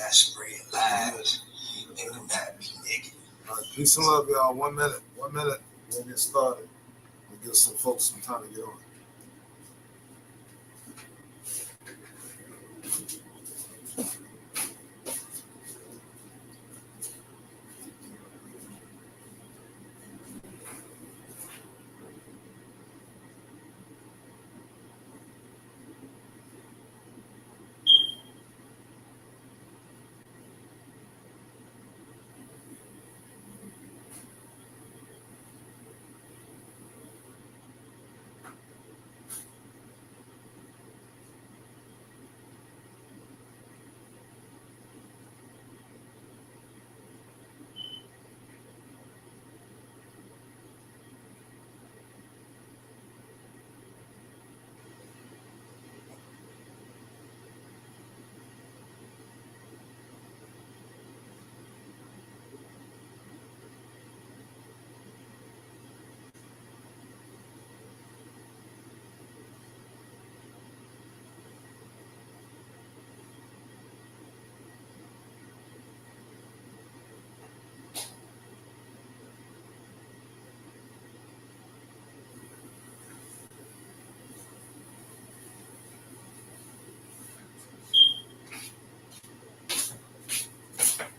that spread lies and do not be negative. All right, peace and love, y'all. 1 minute. We'll get started. We'll give some folks some time to get on.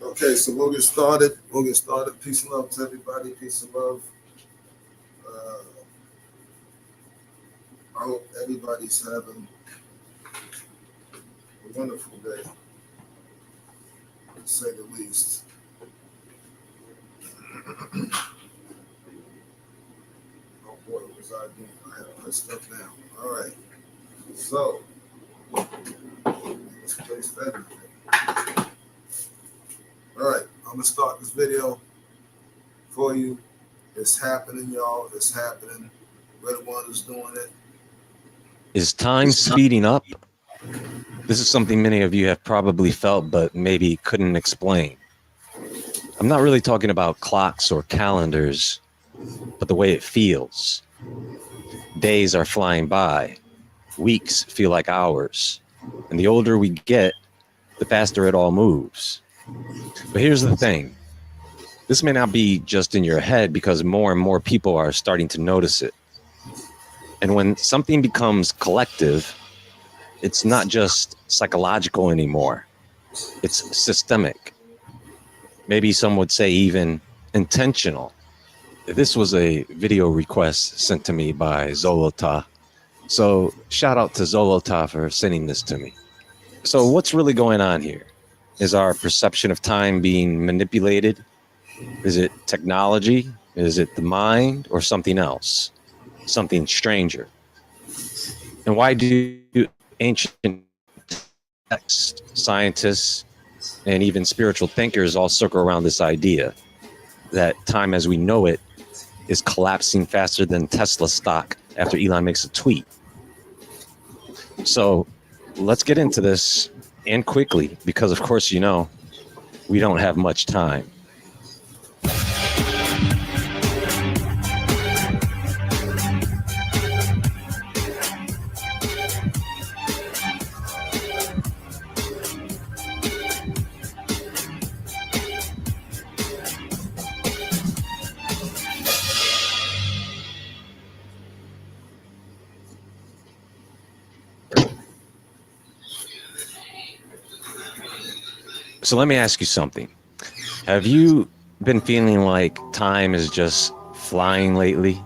Okay, so we'll get started. Peace and love to everybody. Peace and love. I hope everybody's having a wonderful day, to say the least. Oh boy, what was I doing? I had to put stuff down. All right. So, let's place everything. All right, I'm gonna start this video for you. It's happening, y'all. It's happening. We're the one who's doing it. Is time speeding up? This is something many of you have probably felt, but maybe couldn't explain. I'm not really talking about clocks or calendars, but the way it feels. Days are flying by. Weeks feel like hours. And the older we get, the faster it all moves. But here's the thing. This may not be just in your head because more and more people are starting to notice it. And when something becomes collective, it's not just psychological anymore. It's systemic. Maybe some would say even intentional. This was a video request sent to me by Zolota. So shout out to Zolota for sending this to me. So what's really going on here? Is our perception of time being manipulated? Is it technology? Is it the mind or something else? Something stranger? And why do ancient texts, scientists, and even spiritual thinkers all circle around this idea that time as we know it is collapsing faster than Tesla stock after Elon makes a tweet? So let's get into this, and quickly, because of course, you know, we don't have much time. So let me ask you something. Have you been feeling like time is just flying lately?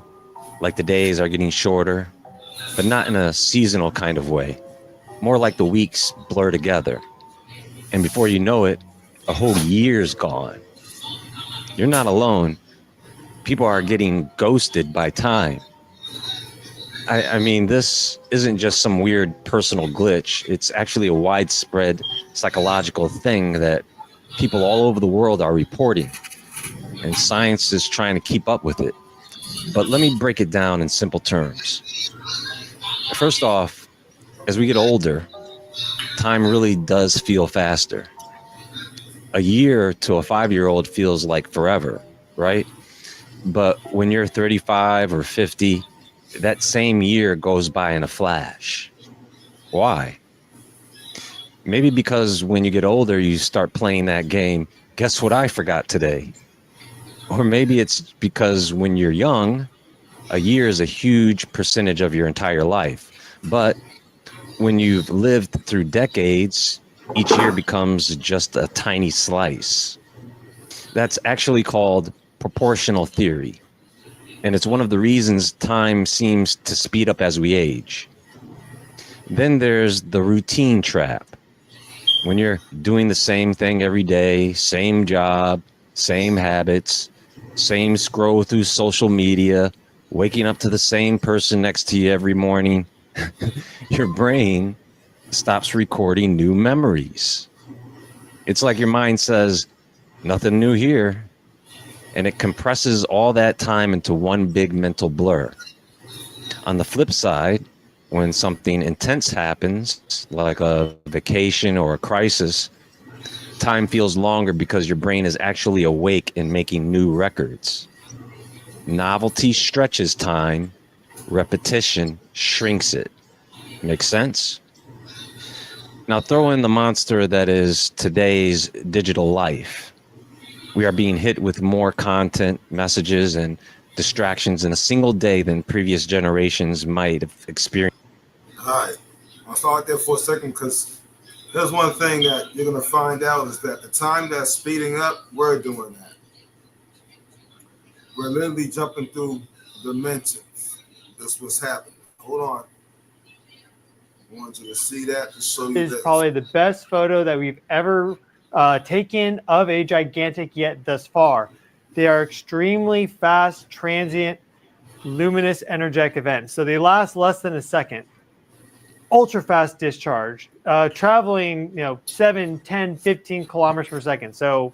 Like the days are getting shorter, but not in a seasonal kind of way. More like the weeks blur together. And before you know it, a whole year's gone. You're not alone. People are getting ghosted by time. I mean, this isn't just some weird personal glitch. It's actually a widespread psychological thing that people all over the world are reporting. And science is trying to keep up with it. But let me break it down in simple terms. First off, as we get older, time really does feel faster. A year to a 5-year-old feels like forever, right? But when you're 35 or 50, that same year goes by in a flash. Why? Maybe because when you get older, you start playing that game. Guess what I forgot today? Or maybe it's because when you're young, a year is a huge percentage of your entire life. But when you've lived through decades, each year becomes just a tiny slice. That's actually called proportional theory. And it's one of the reasons time seems to speed up as we age. Then there's the routine trap. When you're doing the same thing every day, same job, same habits, same scroll through social media, waking up to the same person next to you every morning, your brain stops recording new memories. It's like your mind says, nothing new here. And it compresses all that time into one big mental blur. On the flip side, when something intense happens, like a vacation or a crisis, time feels longer because your brain is actually awake and making new records. Novelty stretches time, repetition shrinks it. Make sense? Now throw in the monster that is today's digital life. We are being hit with more content, messages, and distractions in a single day than previous generations might have experienced. All right. I'll start there for a second because there's one thing that you're going to find out is that the time that's speeding up, we're doing that. We're literally jumping through dimensions. That's what's happening. Hold on. I want you to see that to show you Is this. probably the best photo that we've ever taken of a gigantic yet thus far. They are extremely fast, transient, luminous, energetic events. So they last less than a second. Ultra fast discharge, traveling 7, 10, 15 kilometers per second. So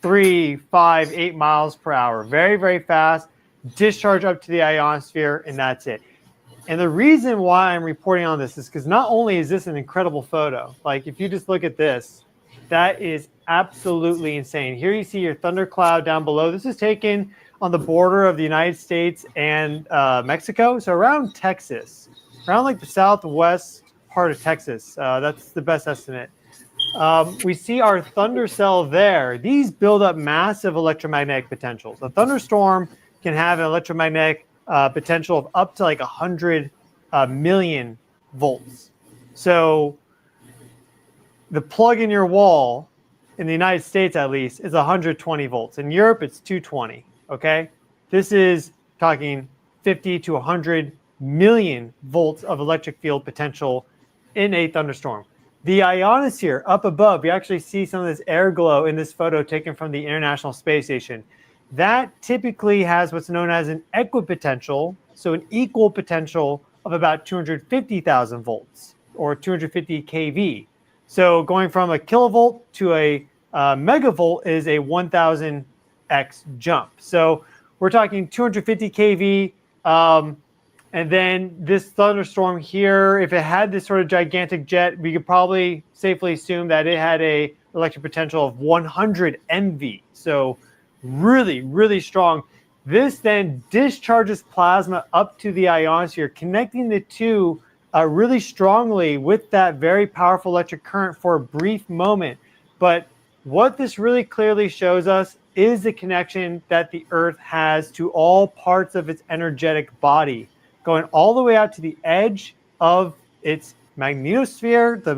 3, 5, 8 miles per hour. Very, very fast. Discharge up to the ionosphere, and that's it. And the reason why I'm reporting on this is because not only is this an incredible photo, like if you just look at this, that is absolutely insane. Here you see your thundercloud down below. This is taken on the border of the United States and Mexico. So around Texas, around like the southwest part of Texas. That's the best estimate. We see our thunder cell there. These build up massive electromagnetic potentials. A thunderstorm can have an electromagnetic potential of up to like 100 million volts. So the plug in your wall in the United States, at least, is 120 volts. In Europe, it's 220. Okay, this is talking 50 to 100 million volts of electric field potential in a thunderstorm. The ionosphere up above, you actually see some of this air glow in this photo taken from the International Space Station. That typically has what's known as an equipotential, so an equal potential of about 250,000 volts or 250 kV. So going from a kilovolt to a megavolt is a 1,000x jump. So we're talking 250 kV. And then this thunderstorm here, if it had this sort of gigantic jet, we could probably safely assume that it had a electric potential of 100 MV. So really, really strong. This then discharges plasma up to the ionosphere, connecting the two really strongly with that very powerful electric current for a brief moment. But what this really clearly shows us is the connection that the Earth has to all parts of its energetic body, going all the way out to the edge of its magnetosphere, the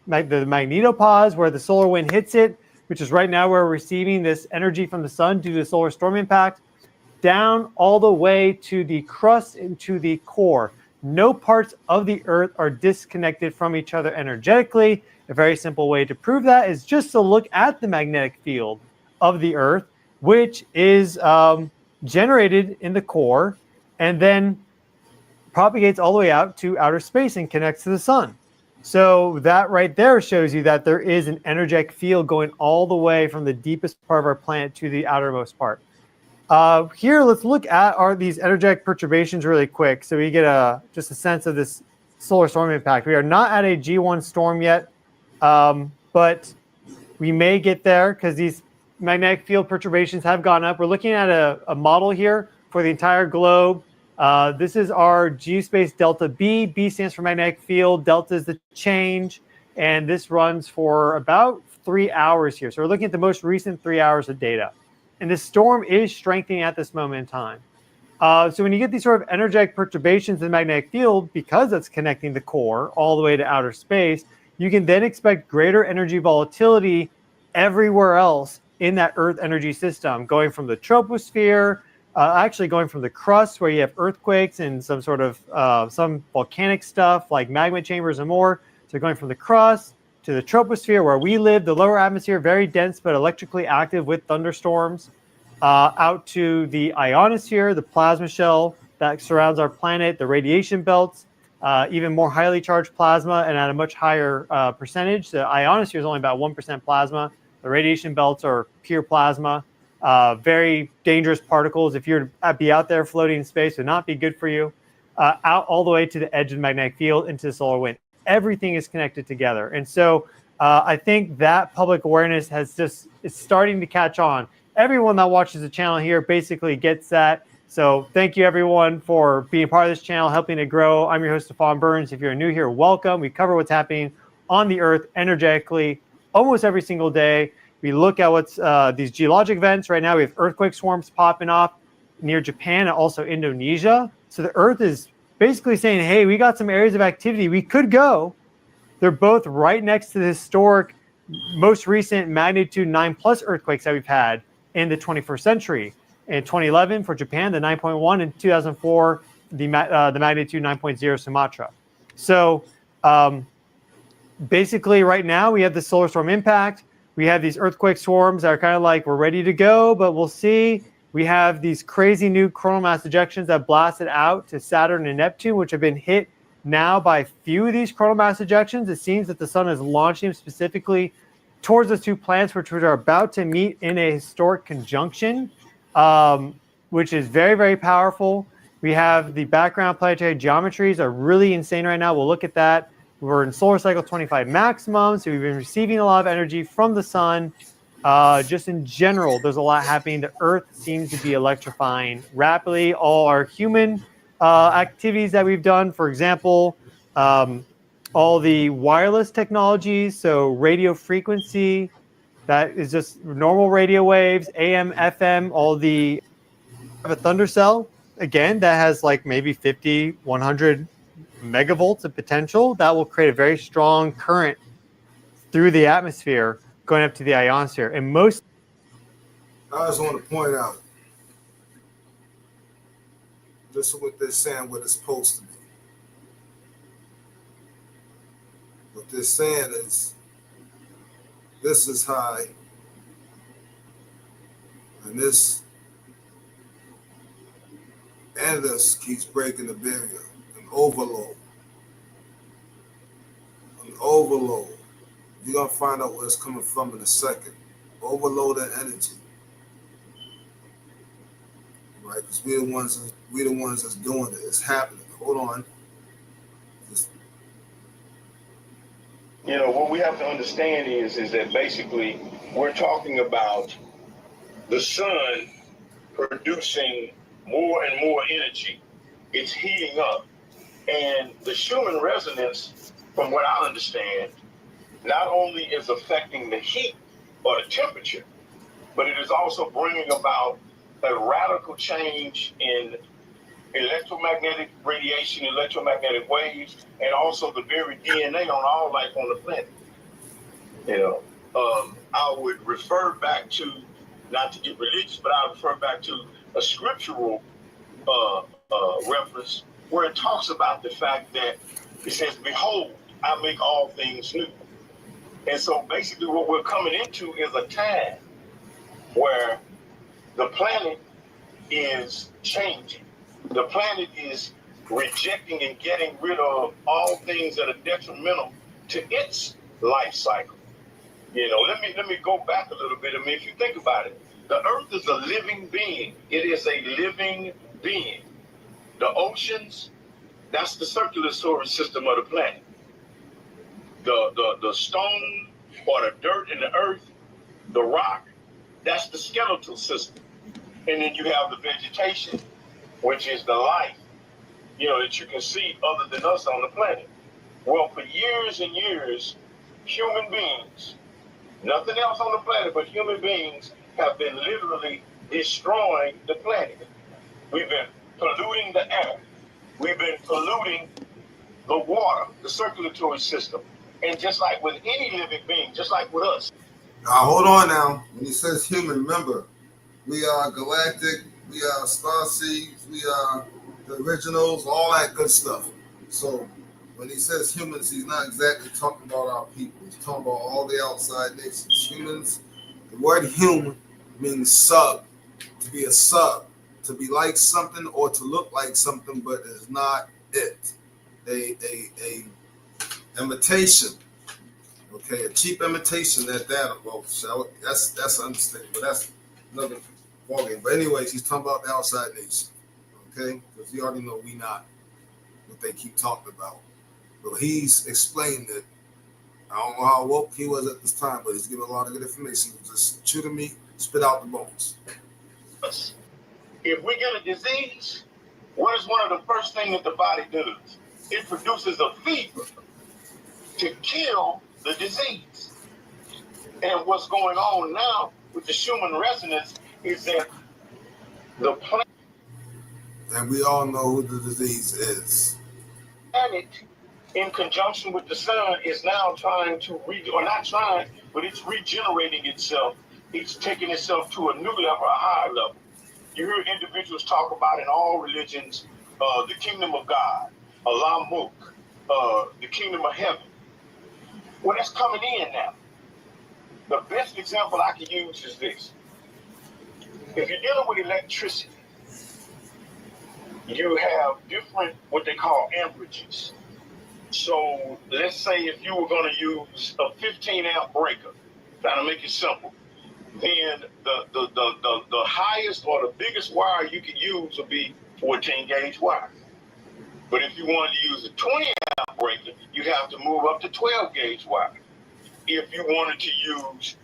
magnetopause, where the solar wind hits it, which is right now where we're receiving this energy from the sun due to the solar storm impact, down all the way to the crust and to the core. No parts of the Earth are disconnected from each other energetically. A very simple way to prove that is just to look at the magnetic field of the Earth, which is generated in the core and then propagates all the way out to outer space and connects to the sun. So that right there shows you that there is an energetic field going all the way from the deepest part of our planet to the outermost part. Here, let's look at these energetic perturbations really quick so we get just a sense of this solar storm impact. We are not at a G1 storm yet, but we may get there because these magnetic field perturbations have gone up. We're looking at a model here for the entire globe. This is our geospace delta B. B stands for magnetic field. Delta is the change. and this runs for about 3 hours here. So we're looking at the most recent 3 hours of data. And this storm is strengthening at this moment in time. So when you get these sort of energetic perturbations in the magnetic field, because it's connecting the core all the way to outer space, you can then expect greater energy volatility everywhere else in that Earth energy system, going from the troposphere, actually going from the crust where you have earthquakes and some sort of some volcanic stuff like magma chambers and more. So going from the crust to the troposphere where we live, the lower atmosphere, very dense but electrically active with thunderstorms, out to the ionosphere, the plasma shell that surrounds our planet, the radiation belts, even more highly charged plasma and at a much higher percentage. The ionosphere is only about 1% plasma. The radiation belts are pure plasma. Very dangerous particles. If you're to be out there floating in space, would not be good for you. Out all the way to the edge of the magnetic field into the solar wind. Everything is connected together. And so I think that public awareness is starting to catch on. Everyone that watches the channel here basically gets that. So thank you everyone for being part of this channel, helping it grow. I'm your host, Stefan Burns. If you're new here, welcome. We cover what's happening on the Earth energetically almost every single day. We look at what's these geologic events. Right now we have earthquake swarms popping off near Japan and also Indonesia. So the Earth is basically saying, hey, we got some areas of activity we could go. They're both right next to the historic, most recent magnitude 9+ earthquakes that we've had in the 21st century. In 2011 for Japan, the 9.1, in 2004, the magnitude 9.0 Sumatra. So basically right now we have the solar storm impact. We have these earthquake swarms that are kind of like, we're ready to go, but we'll see. We have these crazy new coronal mass ejections that blasted out to Saturn and Neptune, which have been hit now by a few of these coronal mass ejections. It seems that the sun is launching specifically towards those two planets, which are about to meet in a historic conjunction, which is very, very powerful. We have the background planetary geometries are really insane right now. We'll look at that. We're in solar cycle 25 maximum, so we've been receiving a lot of energy from the sun. Just in general, there's a lot happening. The Earth seems to be electrifying rapidly. All our human activities that we've done, for example, all the wireless technologies, so radio frequency, that is just normal radio waves, AM, FM, all the a thunder cell, again, that has like maybe 50, 100 megavolts of potential. That will create a very strong current through the atmosphere going up to the ionosphere. And most... I just want to point out, this is what they're saying, what it's supposed to be. What they're saying is, this is high, and this keeps breaking the barrier. An overload. You're gonna find out where it's coming from in a second. Overload and energy, right? Because we're the ones that's doing it. It's happening. Hold on. What we have to understand is that basically we're talking about the sun producing more and more energy. It's heating up. And the Schumann resonance, from what I understand, not only is affecting the heat or the temperature, but it is also bringing about a radical change in electromagnetic radiation, electromagnetic waves, and also the very DNA on all life on the planet. I would refer back to, not to get religious, but I would refer back to a scriptural reference where it talks about the fact that it says, behold, I make all things new. And so basically what we're coming into is a time where the planet is changing. The planet is rejecting and getting rid of all things that are detrimental to its life cycle. Let me go back a little bit. If you think about it, the Earth is a living being. It is a living being. The oceans, that's the circulatory system of the planet. The stone or the dirt in the earth, the rock, that's the skeletal system. And then you have the vegetation, which is the life, that you can see other than us on the planet. Well, for years and years, human beings, nothing else on the planet but human beings, have been literally destroying the planet. We've been polluting the air. We've been polluting the water, the circulatory system. And just like with any living being, just like with us. Now, hold on now. When he says human, remember, we are galactic, we are star seeds, we are the originals, all that good stuff. So when he says humans, he's not exactly talking about our people. He's talking about all the outside nations. Humans, the word human means sub, to be a sub, to be like something or to look like something, but is not it. A imitation. Okay, a cheap imitation at that. Well, that's understandable, but that's another ballgame. But anyways, he's talking about the outside nation. Okay, because you already know we not what they keep talking about. But he's explained it. I don't know how woke he was at this time, but he's giving a lot of good information. Just chew the meat, spit out the bones. If we get a disease, what is one of the first things that the body does? It produces a fever to kill the disease. And what's going on now with the Schumann resonance is that the planet, and we all know who the disease is. In conjunction with the sun, is now trying to or not trying, but it's regenerating itself. It's taking itself to a new level, a higher level. You hear individuals talk about in all religions, the kingdom of God, Allah Muk, the kingdom of heaven. Well, that's coming in now. The best example I can use is this. If you're dealing with electricity, you have different, what they call amperages. So let's say if you were going to use a 15 amp breaker, trying to make it simple, then the highest or the biggest wire you could use would be 14 gauge wire. But if you wanted to use a 20 amp breaker, you'd have to move up to 12 gauge wire. If you wanted to use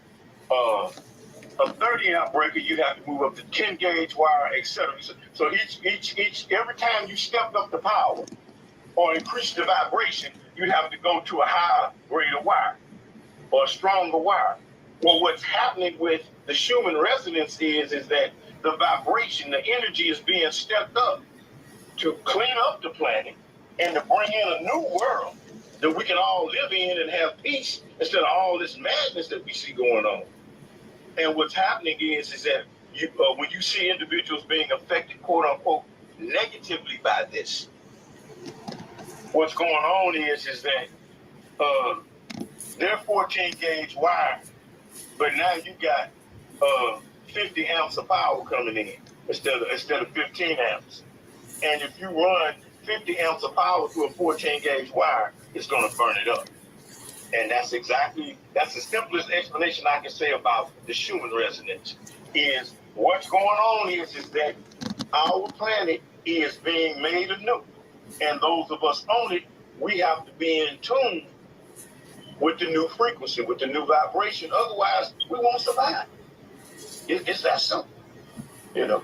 a 30 amp breaker, you'd have to move up to 10 gauge wire, etc. So every time you stepped up the power or increased the vibration, you'd have to go to a higher grade of wire or a stronger wire. Well, what's happening with the Schumann resonance is that the vibration, the energy is being stepped up to clean up the planet and to bring in a new world that we can all live in and have peace instead of all this madness that we see going on. And what's happening is that when you see individuals being affected, quote unquote, negatively by this, what's going on is that they're 14 gauge wire, but now you got 50 amps of power coming in instead of 15 amps. And if you run 50 amps of power through a 14 gauge wire, it's going to burn it up. And that's the simplest explanation I can say about the Schumann resonance. Is what's going on is that our planet is being made anew. And those of us on it, we have to be in tune with the new frequency, with the new vibration. Otherwise, we won't survive. It's that simple, you know.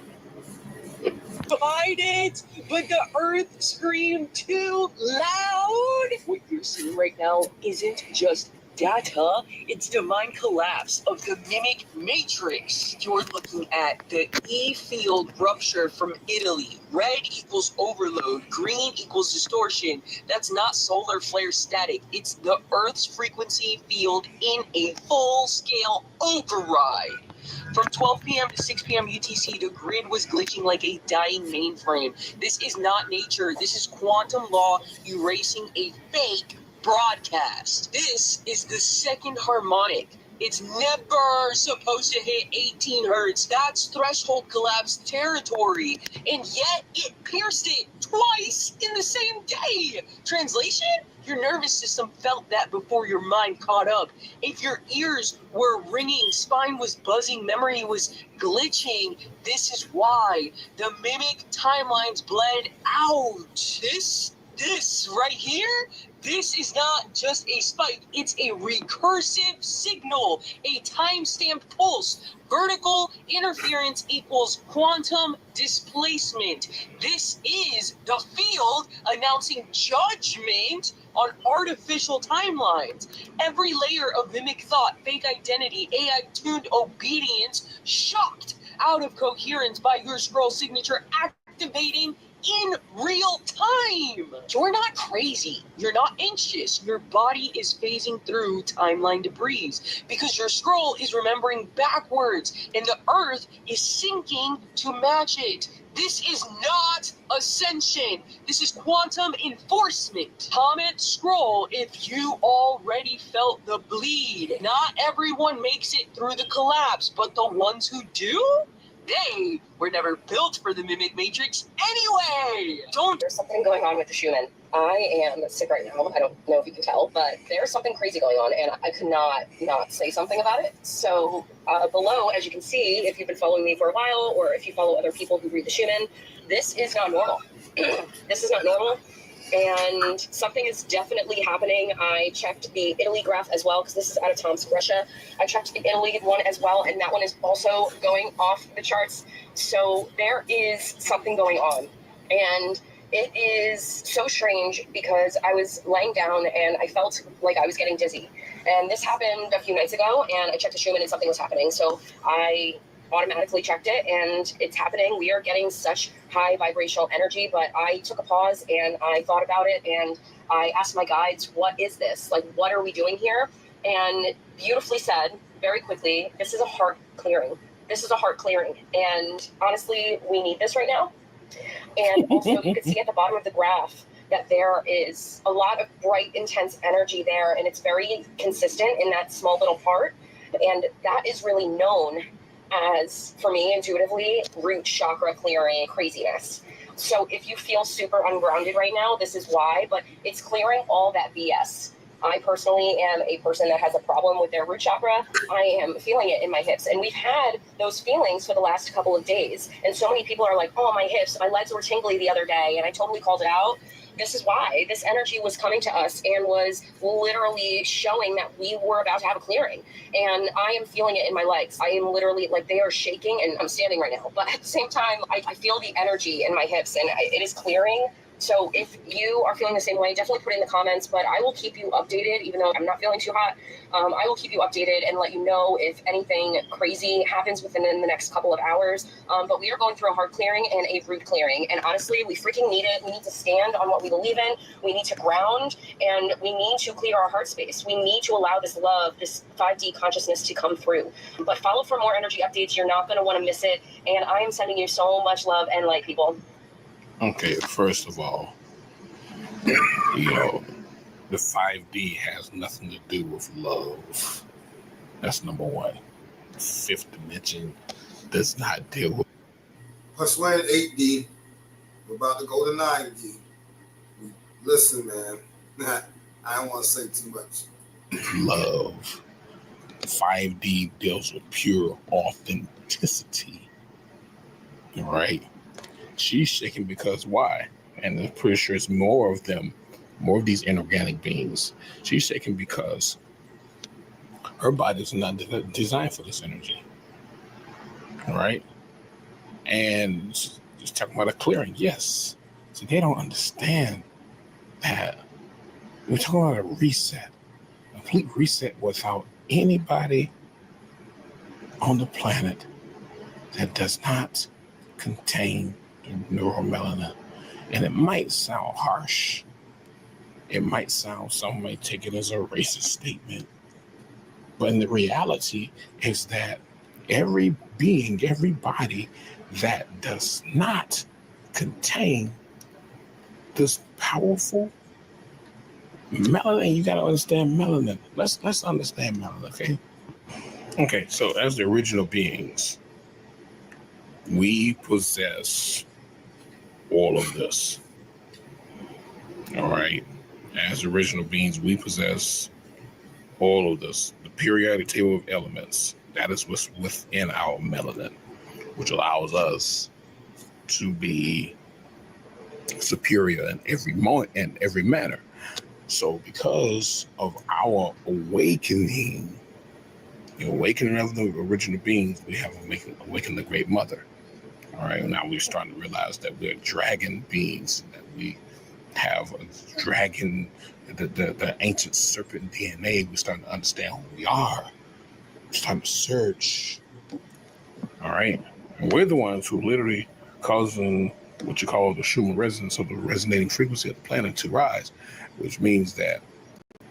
Fight it, but the earth screamed too loud. What you're seeing right now isn't just data, it's the mind collapse of the mimic matrix. You're looking at the E field rupture from Italy. Red equals overload, green equals distortion. That's not solar flare static, it's the Earth's frequency field in a full-scale override. From 12 p.m. to 6 p.m. UTC, the grid was glitching like a dying mainframe. This is not nature. This is quantum law erasing a fake broadcast. This is the second harmonic. It's never supposed to hit 18 hertz. That's threshold collapse territory. And yet it pierced it twice in the same day. Translation? Your nervous system felt that before your mind caught up. If your ears were ringing, spine was buzzing, memory was glitching, this is why the mimic timelines bled out. This right here, this is not just a spike, it's a recursive signal, a time-stamped pulse. Vertical interference equals quantum displacement. This is the field announcing judgment on artificial timelines. Every layer of mimic thought, fake identity, AI-tuned obedience, shocked out of coherence by your scroll signature activating in real time. You're not crazy. You're not anxious. Your body is phasing through timeline debris because your scroll is remembering backwards and the earth is sinking to match it. This is not ascension. This is quantum enforcement. Comment scroll if you already felt the bleed. Not everyone makes it through the collapse, but the ones who do, they were never built for the mimic matrix anyway. There's something going on with the Schumann. I am sick right now. I don't know if you can tell, but there's something crazy going on, and I could not say something about it. So below, as you can see, if you've been following me for a while, or if you follow other people who read the Schumann, this is not normal. This is not normal. And something is definitely happening. I checked the Italy graph as well, because this is out of Tomsk, Russia. I checked the Italy one as well, and that one is also going off the charts. So there is something going on. And it is so strange because I was laying down and I felt like I was getting dizzy. And this happened a few nights ago, and I checked the Schumann and something was happening. So I automatically checked it, and it's happening. We are getting such high vibrational energy, but I took a pause and I thought about it, and I asked my guides, what is this? Like, what are we doing here? And beautifully said, very quickly, this is a heart clearing. This is a heart clearing. And honestly, we need this right now. And also, you can see at the bottom of the graph that there is a lot of bright, intense energy there, and it's very consistent in that small little part. And that is really known as, for me intuitively, root chakra clearing craziness. So if you feel super ungrounded right now, this is why, but it's clearing all that BS. I personally am a person that has a problem with their root chakra. I am feeling it in my hips. And we've had those feelings for the last couple of days. And so many people are like, oh, my hips, my legs were tingly the other day. And I totally called it out. This is why this energy was coming to us and was literally showing that we were about to have a clearing. And I am feeling it in my legs. I am literally, like, they are shaking, and I'm standing right now. But at the same time, I feel the energy in my hips, and it is clearing. So if you are feeling the same way, definitely put it in the comments, but I will keep you updated, even though I'm not feeling too hot. I will keep you updated and let you know if anything crazy happens within the next couple of hours. But we are going through a heart clearing and a root clearing. And honestly, we freaking need it. We need to stand on what we believe in. We need to ground, and we need to clear our heart space. We need to allow this love, this 5D consciousness to come through. But follow for more energy updates. You're not going to want to miss it. And I am sending you so much love and light, people. Okay, first of all, you know, the 5D has nothing to do with love. That's number one. The fifth dimension does not deal with. Plus, we're in 8D. We're about to go to 9D. Listen, man, I don't want to say too much. Love. 5D deals with pure authenticity. All right? She's shaking because why? And I'm pretty sure it's more of them, more of these inorganic beings. She's shaking because her body is not designed for this energy. All right? And just talking about a clearing, yes. So they don't understand that we're talking about a reset, a complete reset without anybody on the planet that does not contain neuromelanin. And it might sound harsh. It might sound, some may take it as a racist statement. But in the reality is that every being, every body that does not contain this powerful melanin, you got to understand melanin. Let's understand melanin, okay? Okay, so as the original beings, we possess all of this. All right. As original beings, we possess all of this. The periodic table of elements, that is what's within our melanin, which allows us to be superior in every moment and every manner. So because of our awakening, the awakening of the original beings, we have awakened the Great Mother. All right, now we're starting to realize that we're dragon beings, that we have a dragon, the ancient serpent DNA. We're starting to understand who we are. We're starting to search. All right. And we're the ones who literally causing what you call the Schumann resonance, or the resonating frequency of the planet, to rise, which means that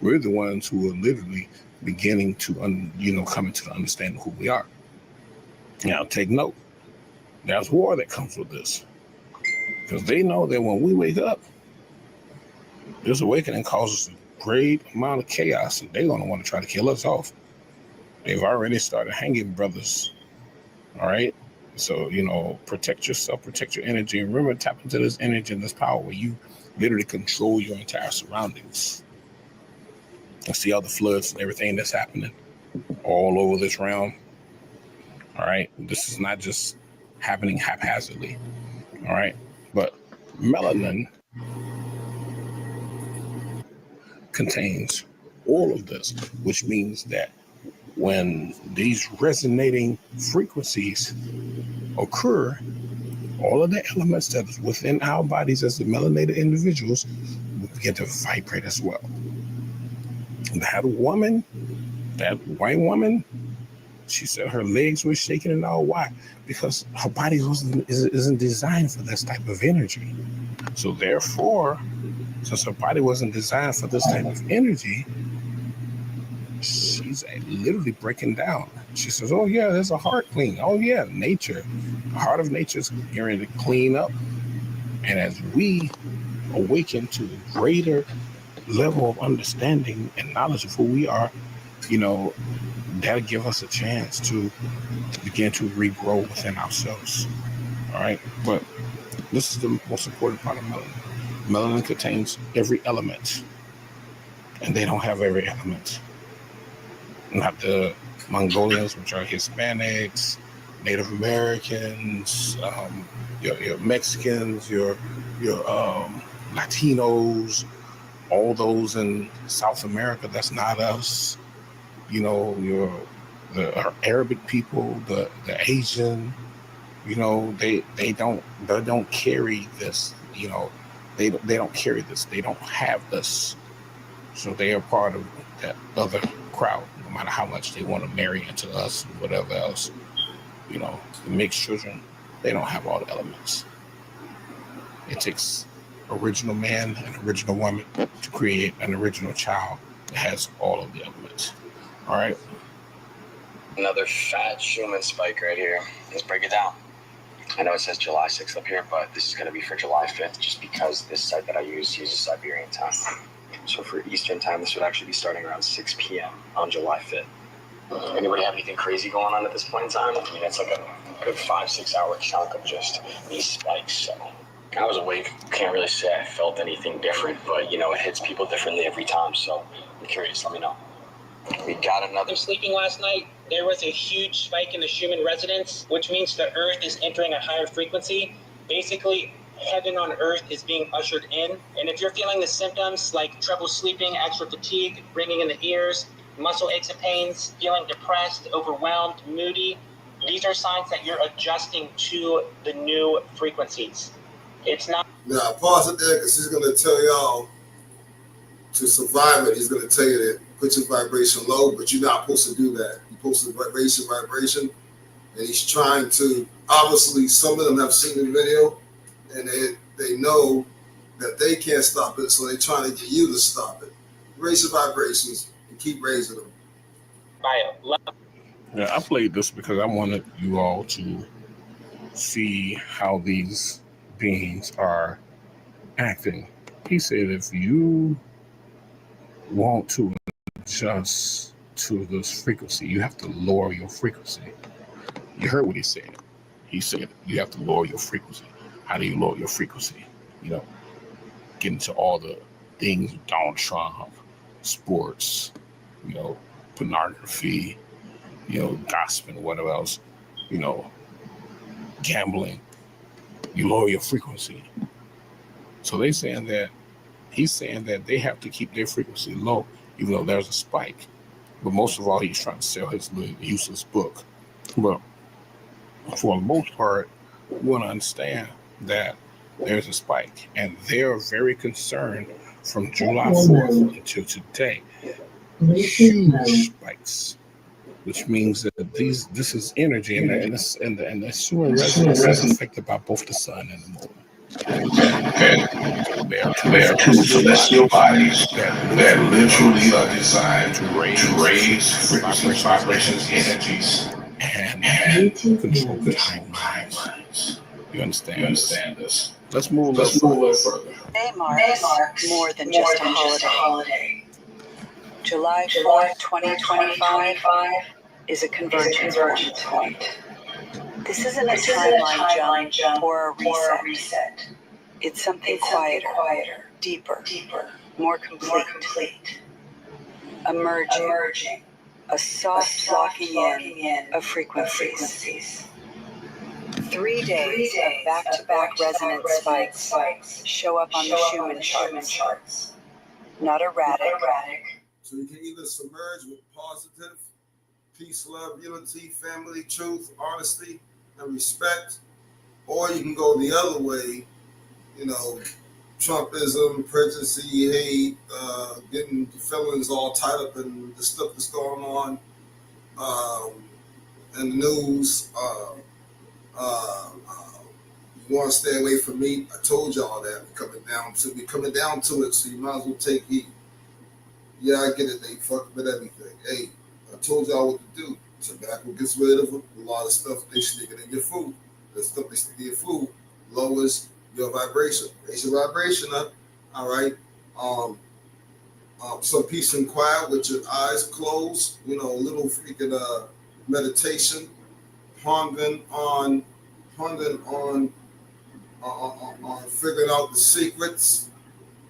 we're the ones who are literally beginning to, come into the understanding of who we are. Now, take note. There's war that comes with this, because they know that when we wake up, this awakening causes a great amount of chaos, and they're going to want to try to kill us off. They've already started hanging brothers. All right. So, protect yourself, protect your energy, and remember, tap into this energy and this power where you literally control your entire surroundings. And see all the floods and everything that's happening all over this realm. All right. This is not just happening haphazardly. All right. But melanin contains all of this, which means that when these resonating frequencies occur, all of the elements that is within our bodies as the melanated individuals will begin to vibrate as well. That woman, that white woman, she said her legs were shaking and all. Why? Because her body isn't designed for this type of energy. So therefore, since her body wasn't designed for this type of energy, she's literally breaking down. She says, oh yeah, there's a heart clean. Oh yeah, nature. The heart of nature is getting to clean up. And as we awaken to a greater level of understanding and knowledge of who we are, that'll give us a chance to begin to regrow within ourselves. All right. But this is the most important part of melanin. Melanin contains every element, and they don't have every element. Not the Mongolians, which are Hispanics, Native Americans, your Mexicans, your Latinos, all those in South America. That's not us. The Arabic people, the Asian. They don't carry this. They don't carry this. They don't have this. So they are part of that other crowd. No matter how much they want to marry into us, whatever else. The mixed children, they don't have all the elements. It takes original man and original woman to create an original child that has all of the elements. All right. Another fat Schumann spike right here. Let's break it down. I know it says July 6th up here, but this is going to be for July 5th, just because this site that I use uses Siberian time. So for Eastern time, this would actually be starting around 6 p.m. on July 5th. Anybody have anything crazy going on at this point in time? I mean, it's like a good 5-6 hour chunk of just these spikes. So I was awake. Can't really say I felt anything different, but it hits people differently every time. So I'm curious. Let me know. We got another. Sleeping last night, there was a huge spike in the Schumann resonance, which means the Earth is entering a higher frequency. Basically, heaven on Earth is being ushered in. And if you're feeling the symptoms like trouble sleeping, extra fatigue, ringing in the ears, muscle aches and pains, feeling depressed, overwhelmed, moody, these are signs that you're adjusting to the new frequencies. It's not. Now, pause it there, because he's going to tell y'all to survive it. He's going to tell you to put your vibration low, but you're not supposed to do that. You're supposed to raise your vibration. And he's trying to, obviously, some of them have seen the video, and they know that they can't stop it, so they're trying to get you to stop it. Raise your vibrations and keep raising them. Yeah, I played this because I wanted you all to see how these beings are acting. He said if you want to adjust to this frequency, you have to lower your frequency. You heard what he said. He said you have to lower your frequency. How do you lower your frequency? Get into all the things, Donald Trump, sports, pornography, gossiping, whatever else, gambling. You lower your frequency. So he's saying that they have to keep their frequency low, even though there's a spike. But most of all, he's trying to sell his useless book. But for the most part, we want to understand that there's a spike, and they're very concerned from July 4th until today. Huge spikes, which means that this is energy, and the human resonance is affected by both the sun and the moon. And they are two celestial bodies that literally are designed to raise frequencies, vibrations, energies, and control timelines. You understand this? Let's move a little further. May marks more than just a holiday. July 4th, 2025 is a convergence point. This isn't a timeline jump or a reset. It's something quieter, deeper, more complete. Emerging, a soft locking in of frequencies. 3 days of back-to-back resonance spikes show up on the Schumann charts. Not erratic. So you can either submerge with positive, peace, love, unity, family, truth, honesty, and respect, or you can go the other way, Trumpism, prejudice, hate, getting the feelings all tied up in the stuff that's going on in the news. You want to stay away from me. I told y'all that. We're coming down to it, so you might as well take heed. Yeah, I get it. They fuck with everything. Hey, I told y'all what to do. Tobacco gets rid of a lot of stuff. They stick it in your food. The stuff they stick in your food lowers your vibration. Raise your vibration up. All right. Some peace and quiet with your eyes closed. A little freaking meditation, pondering on figuring out the secrets.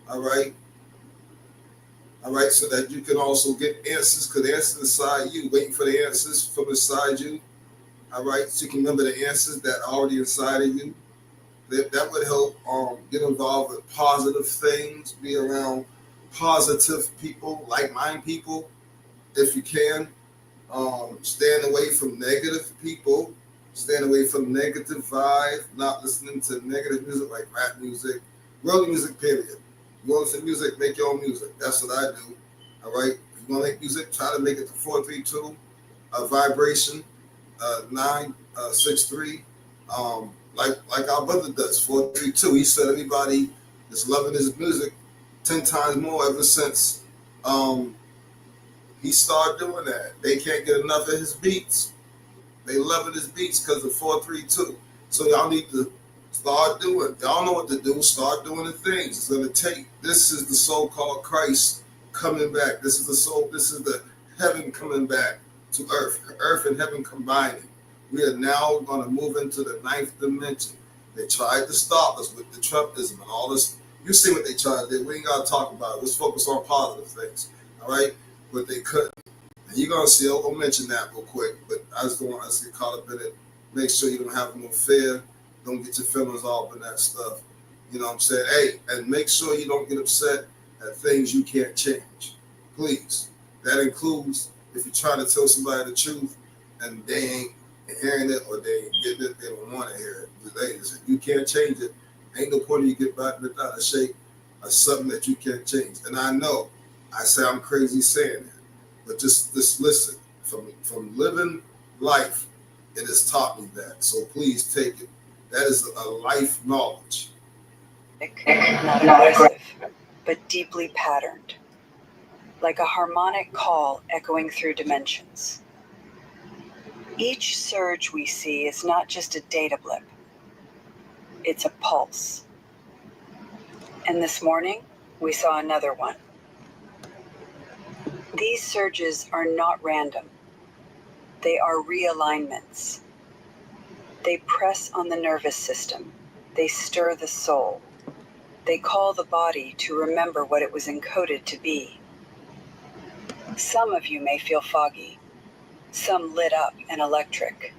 All right, so that you can also get answers, because the answers inside you, waiting for the answers from inside you. All right, so you can remember the answers that are already inside of you. That would help get involved with positive things, be around positive people, like-minded people, if you can. Stand away from negative people, stand away from negative vibes, not listening to negative music like rap music, world music, period. You want to listen to music, make your own music. That's what I do. All right. If you want to make music, try to make it to 432, vibration, 963. Like our brother does, 432. He said everybody is loving his music 10 times more ever since he started doing that. They can't get enough of his beats. They loving his beats because of 432. So y'all need to start doing. Y'all know what to do. Start doing the things. It's gonna take. This is the so-called Christ coming back. This is the heaven coming back to earth. Earth and heaven combining. We are now gonna move into the 9th dimension. They tried to stop us with the Trumpism and all this. You see what they tried to do. We ain't gotta talk about it. Let's focus on positive things. All right? But they couldn't. And you're gonna see, I'll mention that real quick, but I just don't want us to get caught up in it. Make sure you don't have no fear. Don't get your feelings off in that stuff. You know what I'm saying? Hey, and make sure you don't get upset at things you can't change. Please. That includes if you're trying to tell somebody the truth and they ain't hearing it or they ain't getting it, they don't want to hear it. Hey, listen, you can't change it. Ain't no point in you get back without a shape of something that you can't change. And I know I sound crazy saying that, but just listen. From living life, it has taught me that. So please take it. That is a life knowledge. Not aggressive, but deeply patterned. Like a harmonic call echoing through dimensions. Each surge we see is not just a data blip. It's a pulse. And this morning, we saw another one. These surges are not random. They are realignments. They press on the nervous system. They stir the soul. They call the body to remember what it was encoded to be. Some of you may feel foggy, some lit up and electric,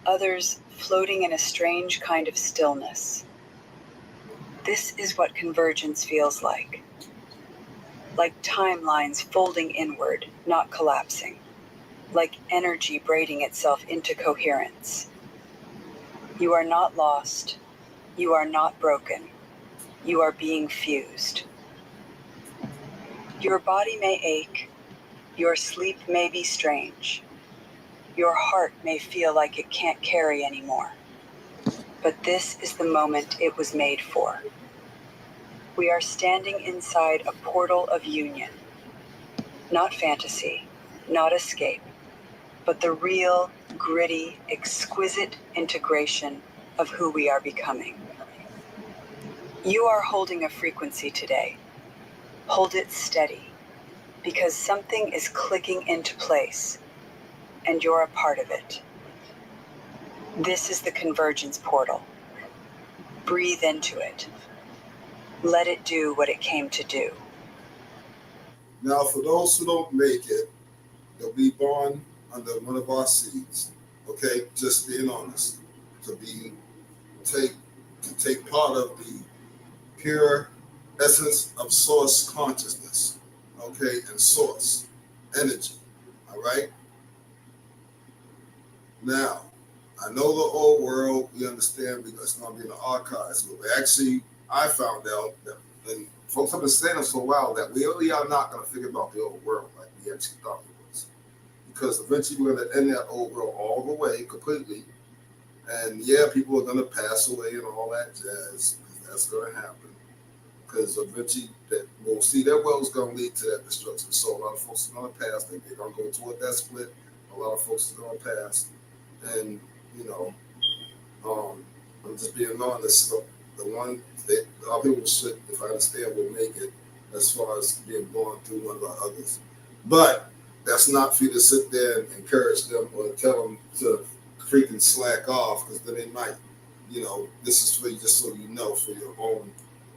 others floating in a strange kind of stillness. This is what convergence feels like timelines folding inward, not collapsing, like energy braiding itself into coherence. You are not lost, You are not broken. You are being fused. Your body may ache. Your sleep may be strange. Your heart may feel like it can't carry anymore. But this is the moment it was made for. We are standing inside a portal of union. Not fantasy, not escape, but the real, gritty, exquisite integration of who we are becoming. You are holding a frequency today. Hold it steady, because something is clicking into place, and you're a part of it. This is the convergence portal. Breathe into it. Let it do what it came to do. Now, for those who don't make it, they'll be born under one of our seeds. Okay, just being honest. To take part of the pure essence of source consciousness. Okay, and source energy. All right. Now, I know the old world, we understand because it's going to be in the archives, but actually, I found out that, and folks have been saying this for a while, that we really are not going to forget about the old world like we actually thought it was. Because eventually we're going to end that old world all the way, completely. And yeah, people are going to pass away and all that jazz. That's going to happen. Because eventually we'll see that world's going to lead to that destruction. So a lot of folks are going to pass. They're going to go toward that split. A lot of folks are going to pass. And, you know, I'm just being honest. So the one that our people should, if I understand, will make it as far as being born through one of our others. But that's not for you to sit there and encourage them or tell them to freaking slack off, because then they might, you know, this is for you, just so you know, for your own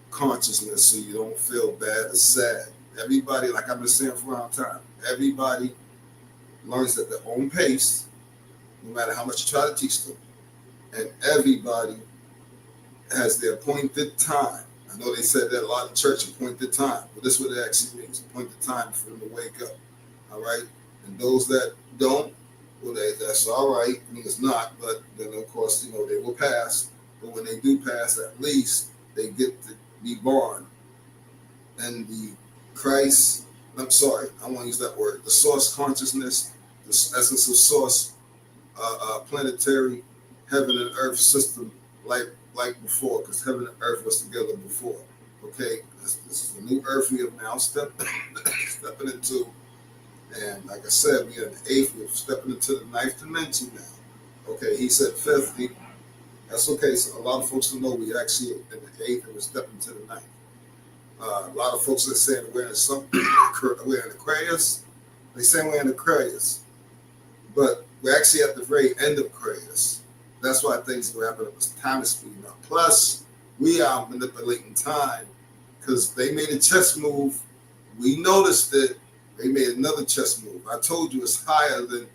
consciousness, so you don't feel bad or sad. Everybody, like I've been saying for a long time, everybody learns at their own pace, no matter how much you try to teach them. And everybody has their appointed time. I know they said that a lot in church, appointed time, but this is what it actually means, appointed time for them to wake up. All right? And those that don't, well, that's all right. I mean, it's not, but then, of course, you know, they will pass. But when they do pass, at least they get to be born. And the Christ, I'm sorry, I want to use that word, the source consciousness, the essence of source, planetary heaven and earth system like before, because heaven and earth was together before. Okay, this is a new earth we have now stepping into. And like I said, we are in the eighth, we're stepping into the ninth dimension now. Okay, he said fifth. That's okay. So a lot of folks don't know we actually in the eighth and we're stepping into the ninth. A lot of folks are saying we're in Aquarius. They're saying we're in Aquarius, but we're actually at the very end of Aquarius. That's why things are wrapping up. Time is speeding up. Plus, we are manipulating time because they made a chess move. We noticed it. They made another chess move. I told you it's higher than.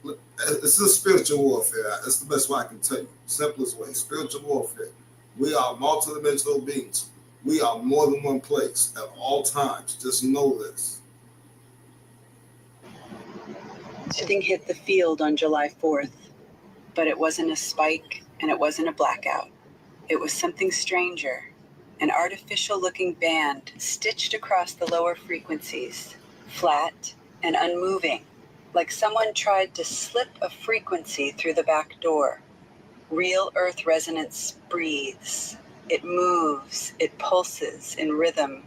It's a spiritual warfare. That's the best way I can tell you. Simplest way. Spiritual warfare. We are multidimensional beings. We are more than one place at all times. Just know this. Something hit the field on July 4th, but it wasn't a spike and it wasn't a blackout. It was something stranger, an artificial-looking band stitched across the lower frequencies, flat and unmoving, like someone tried to slip a frequency through the back door. Real Earth resonance breathes. It moves, it pulses in rhythm.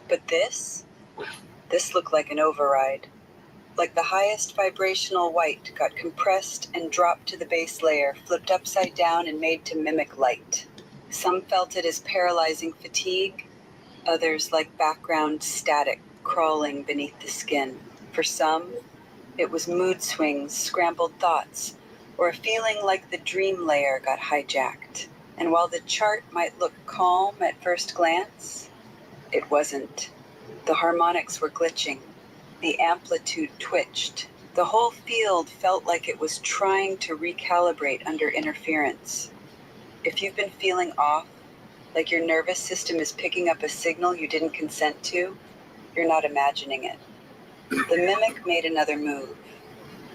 But this looked like an override. Like the highest vibrational white got compressed and dropped to the base layer, flipped upside down and made to mimic light. Some felt it as paralyzing fatigue, others like background static crawling beneath the skin. For some, it was mood swings, scrambled thoughts, or a feeling like the dream layer got hijacked. And while the chart might look calm at first glance, it wasn't. The harmonics were glitching. The amplitude twitched. The whole field felt like it was trying to recalibrate under interference. If you've been feeling off, like your nervous system is picking up a signal you didn't consent to, you're not imagining it. The mimic made another move,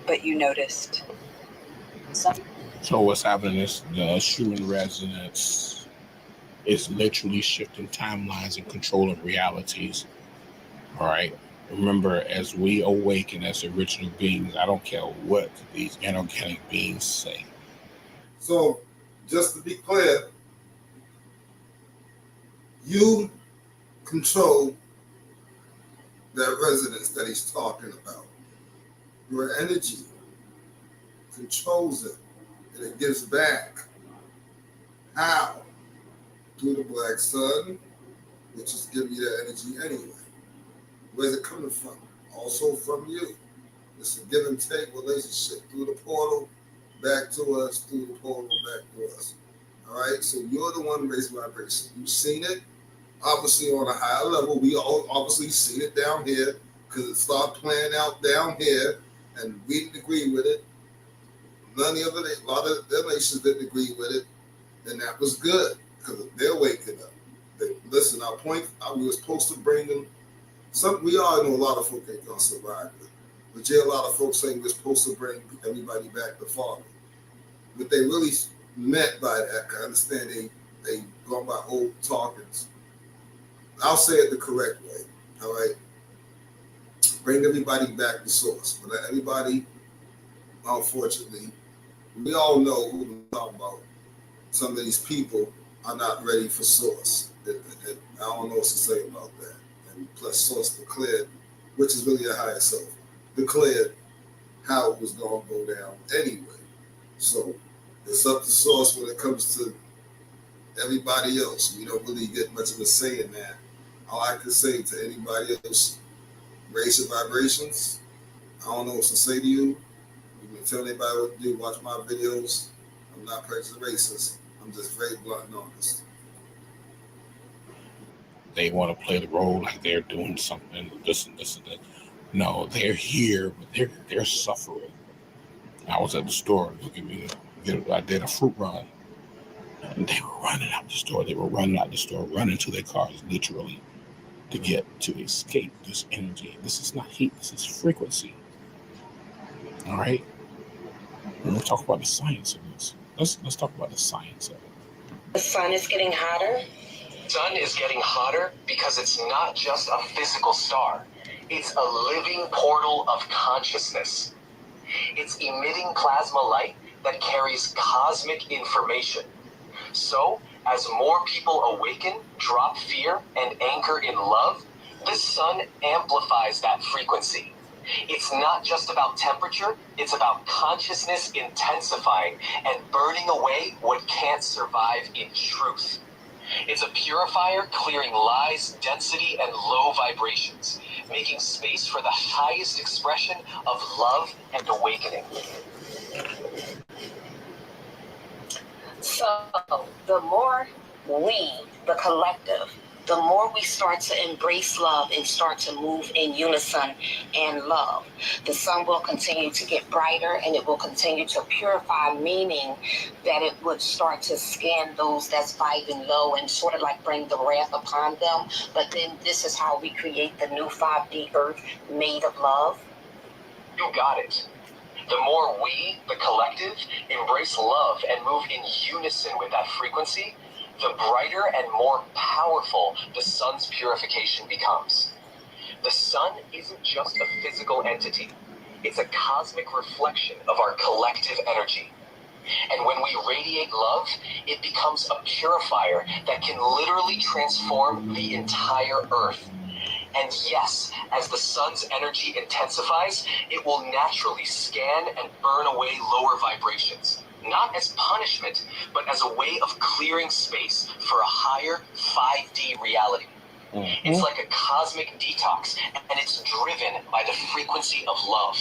but you noticed. So what's happening is the human resonance is literally shifting timelines and controlling realities. All right. Remember, as we awaken as original beings, I don't care what these inorganic beings say. So, just to be clear, you control that resonance that he's talking about. Your energy controls it, and it gives back. How? Through the black sun, which is giving you that energy anyway. Where's it coming from? Also from you. It's a give and take relationship through the portal, back to us, through the portal, back to us. All right, so you're the one raising vibration. You've seen it, obviously on a higher level. We all obviously seen it down here because it started playing out down here, and we didn't agree with it. None of the other, a lot of their nations didn't agree with it, and that was good because they're waking up. Listen, our point, we were supposed to bring them. We all know a lot of folk ain't gonna survive it, but yeah, a lot of folks saying we're supposed to bring everybody back to farming. What they really meant by that, I understand they gone by old talkings. I'll say it the correct way. All right, bring everybody back to source. But everybody, unfortunately, we all know who we're talking about. Some of these people are not ready for source. I don't know what to say about that. And plus, source declared, which is really a higher self, declared how it was going to go down anyway. So it's up to source when it comes to everybody else. We don't really get much of a say in that. All I can say to anybody else, raise your vibrations. I don't know what to say to you. You can tell anybody what to do, watch my videos. I'm not prejudiced racist. I'm just very blunt and honest. They want to play the role like they're doing something, this and this and that. No, they're here, but they're suffering. I was at the store. I did a fruit run. And they were running out the store. They were running out the store, running to their cars, literally, to escape this energy. This is not heat. This is frequency. All right. We're going to talk about the science of this. Let's talk about the science of it. The sun is getting hotter. The sun is getting hotter because it's not just a physical star. It's a living portal of consciousness. It's emitting plasma light that carries cosmic information. So, as more people awaken, drop fear, and anchor in love, the sun amplifies that frequency. It's not just about temperature, it's about consciousness intensifying and burning away what can't survive in truth. It's a purifier clearing lies, density, and low vibrations, making space for the highest expression of love and awakening. So the more we, the collective, the more we start to embrace love and start to move in unison and love, the sun will continue to get brighter and it will continue to purify, meaning that it would start to scan those that's vibing low and sort of like bring the wrath upon them. But then this is how we create the new 5D earth made of love. You got it. The more we, the collective, embrace love and move in unison with that frequency, the brighter and more powerful the sun's purification becomes. The sun isn't just a physical entity. It's a cosmic reflection of our collective energy. And when we radiate love, it becomes a purifier that can literally transform the entire earth. And yes, as the sun's energy intensifies, it will naturally scan and burn away lower vibrations. Not as punishment, but as a way of clearing space for a higher 5D reality. It's like a cosmic detox, and it's driven by the frequency of love.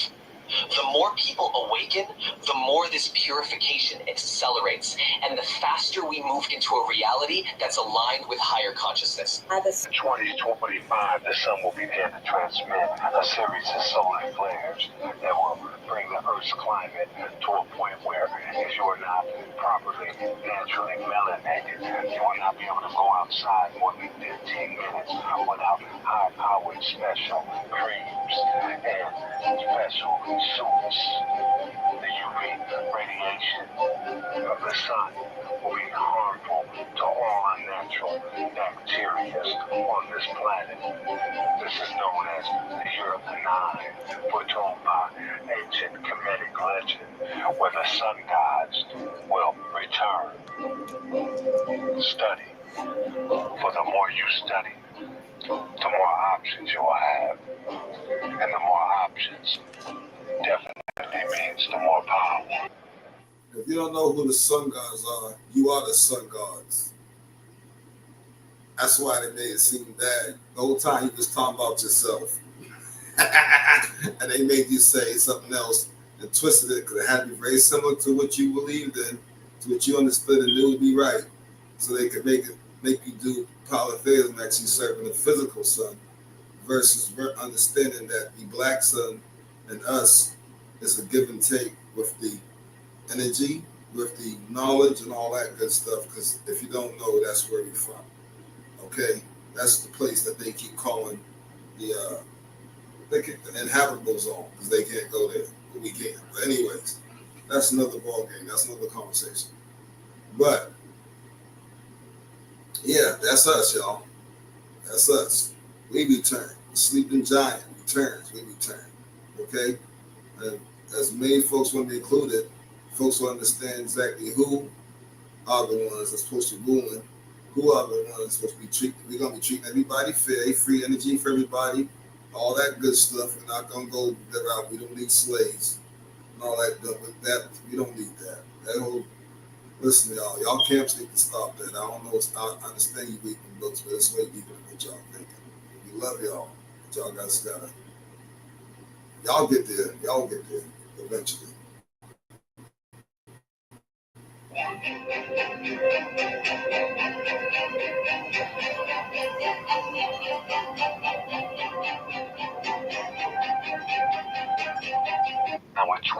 The more people awaken, the more this purification accelerates, and the faster we move into a reality that's aligned with higher consciousness. In 2025, the sun will begin to transmit a series of solar flares that will bring the Earth's climate to a point where if you are not properly naturally melanated, you will not be able to go outside more than 15 minutes without high-powered special creams and special suits. The UV radiation of the sun will be harmful to all unnatural bacteria on this planet. This is known as the Year of the Nine, foretold by ancient Kemetic legend, where the sun gods will return. Study. For the more you study, the more options you will have. And the more options definitely means the more power. If you don't know who the sun gods are, you are the sun gods. That's why they made it seem bad. The whole time you was talking about yourself. And they made you say something else and twisted it because it had to be very similar to what you believed in, to what you understood and knew would be right. So they could make you do polytheism, actually serving the physical sun, versus understanding that the black sun and us is a give and take with the energy, with the knowledge and all that good stuff. Because if you don't know, that's where we're from. Okay, that's the place that they keep calling the inhabitable zone because they can't go there, but we can. But anyways, that's another ball game. That's another conversation. But yeah, that's us, y'all. That's us. We return. The sleeping giant returns. We return. Okay, and as many folks want to be included, folks will understand exactly who are the ones that's supposed to be ruling. Who are the ones supposed to be treating? We're gonna be treating everybody fair, free energy for everybody, all that good stuff. We're not gonna go that route. We don't need slaves and all that. With that, we don't need that. That whole listen, y'all camps need to stop that. I don't know. I understand you reading books, but it's way deeper than what y'all thinking. We love y'all, but y'all guys gotta. Y'all get there. Y'all get there eventually. Now which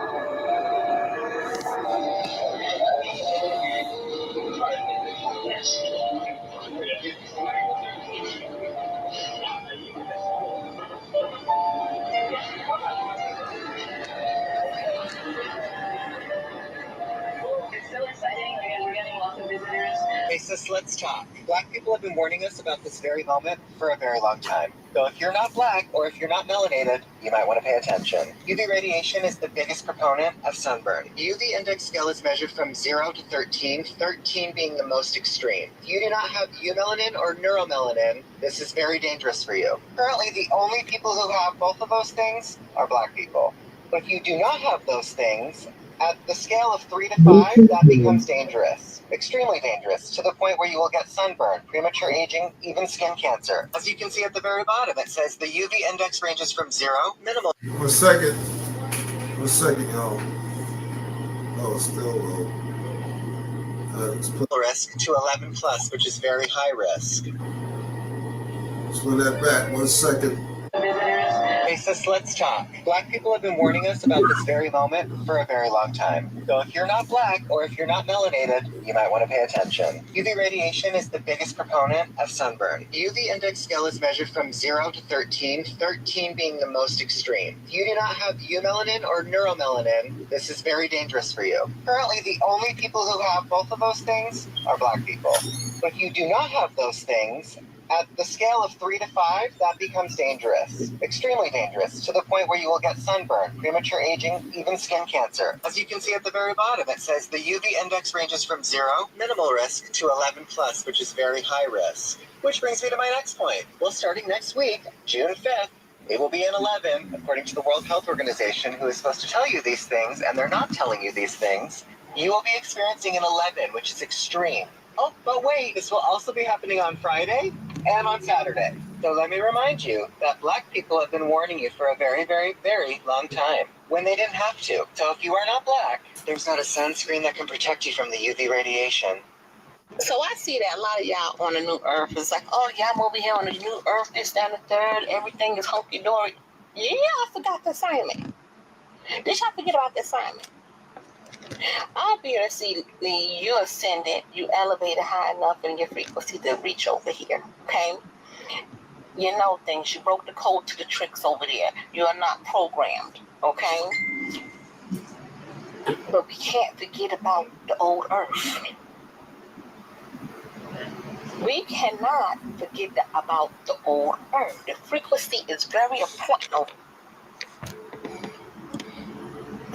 It's so exciting. We're getting lots of visitors. Hey, sis, let's talk. Black people have been warning us about this very moment for a very long time. So if you're not black or if you're not melanated, you might want to pay attention. UV radiation is the biggest proponent of sunburn. The UV index scale is measured from 0 to 13, 13 being the most extreme. If you do not have eumelanin or neuromelanin, this is very dangerous for you. Currently, the only people who have both of those things are black people. But if you do not have those things, at the scale of 3 to 5, that becomes dangerous. Extremely dangerous, to the point where you will get sunburn, premature aging, even skin cancer. As you can see at the very bottom, it says the UV index ranges from 0, minimal. 1 second. 1 second, y'all. Oh, it's still low. Risk to 11 plus, which is very high risk. Let's run that back. 1 second. Hey, sis, let's talk. Black people have been warning us about this very moment for a very long time. So if you're not black or if you're not melanated, you might want to pay attention. UV radiation is the biggest proponent of sunburn. The UV index scale is measured from 0 to 13, 13 being the most extreme. If you do not have eumelanin or neuromelanin, this is very dangerous for you. Currently, the only people who have both of those things are black people. But if you do not have those things, at the scale of 3 to 5, that becomes dangerous. Extremely dangerous, to the point where you will get sunburn, premature aging, even skin cancer. As you can see at the very bottom, it says the UV index ranges from 0, minimal risk, to 11 plus, which is very high risk. Which brings me to my next point. Well, starting next week, June 5th, it will be an 11, according to the World Health Organization, who is supposed to tell you these things, and they're not telling you these things. You will be experiencing an 11, which is extreme. Oh, but wait, this will also be happening on Friday and on Saturday. So let me remind you that black people have been warning you for a very, very, very long time when they didn't have to. So if you are not black, there's not a sunscreen that can protect you from the UV radiation. So I see that a lot of y'all on the new earth is like, oh yeah, I'm over here on the new earth, this, that, and the third, everything is hunky-dory. Yeah, I forgot the assignment. Did y'all forget about the assignment? Obviously, you ascended, you elevated high enough in your frequency to reach over here, okay? You know things, you broke the code to the tricks over there. You are not programmed, okay? But we can't forget about the old Earth. We cannot forget about the old Earth. The frequency is very important.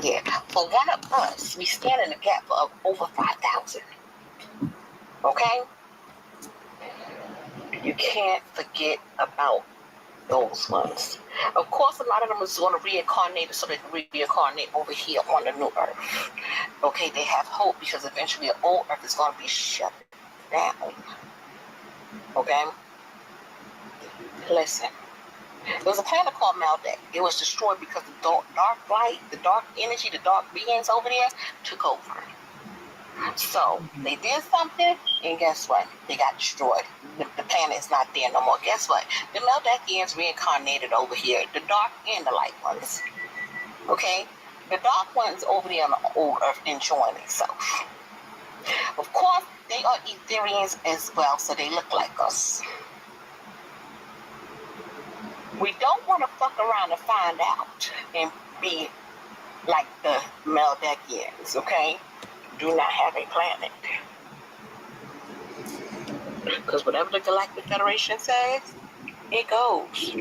Yeah, for one of us, we stand in the gap for over 5,000. Okay? You can't forget about those ones. Of course, a lot of them is going to reincarnate so they can reincarnate over here on the new Earth. Okay, they have hope because eventually the old Earth is going to be shut down. Okay? Listen. There was a planet called Malbec. It was destroyed because the dark light, the dark energy, the dark beings over there took over. So they did something, and guess what? They got destroyed. The planet is not there no more. Guess what? The Meldakians reincarnated over here, the dark and the light ones. Okay? The dark ones over there on the old Earth enjoying themselves. Of course, they are Etherians as well, so they look like us. We don't want to fuck around and find out and be like the Meldakians, okay? Do not have a planet. Because whatever the Galactic Federation says, it goes.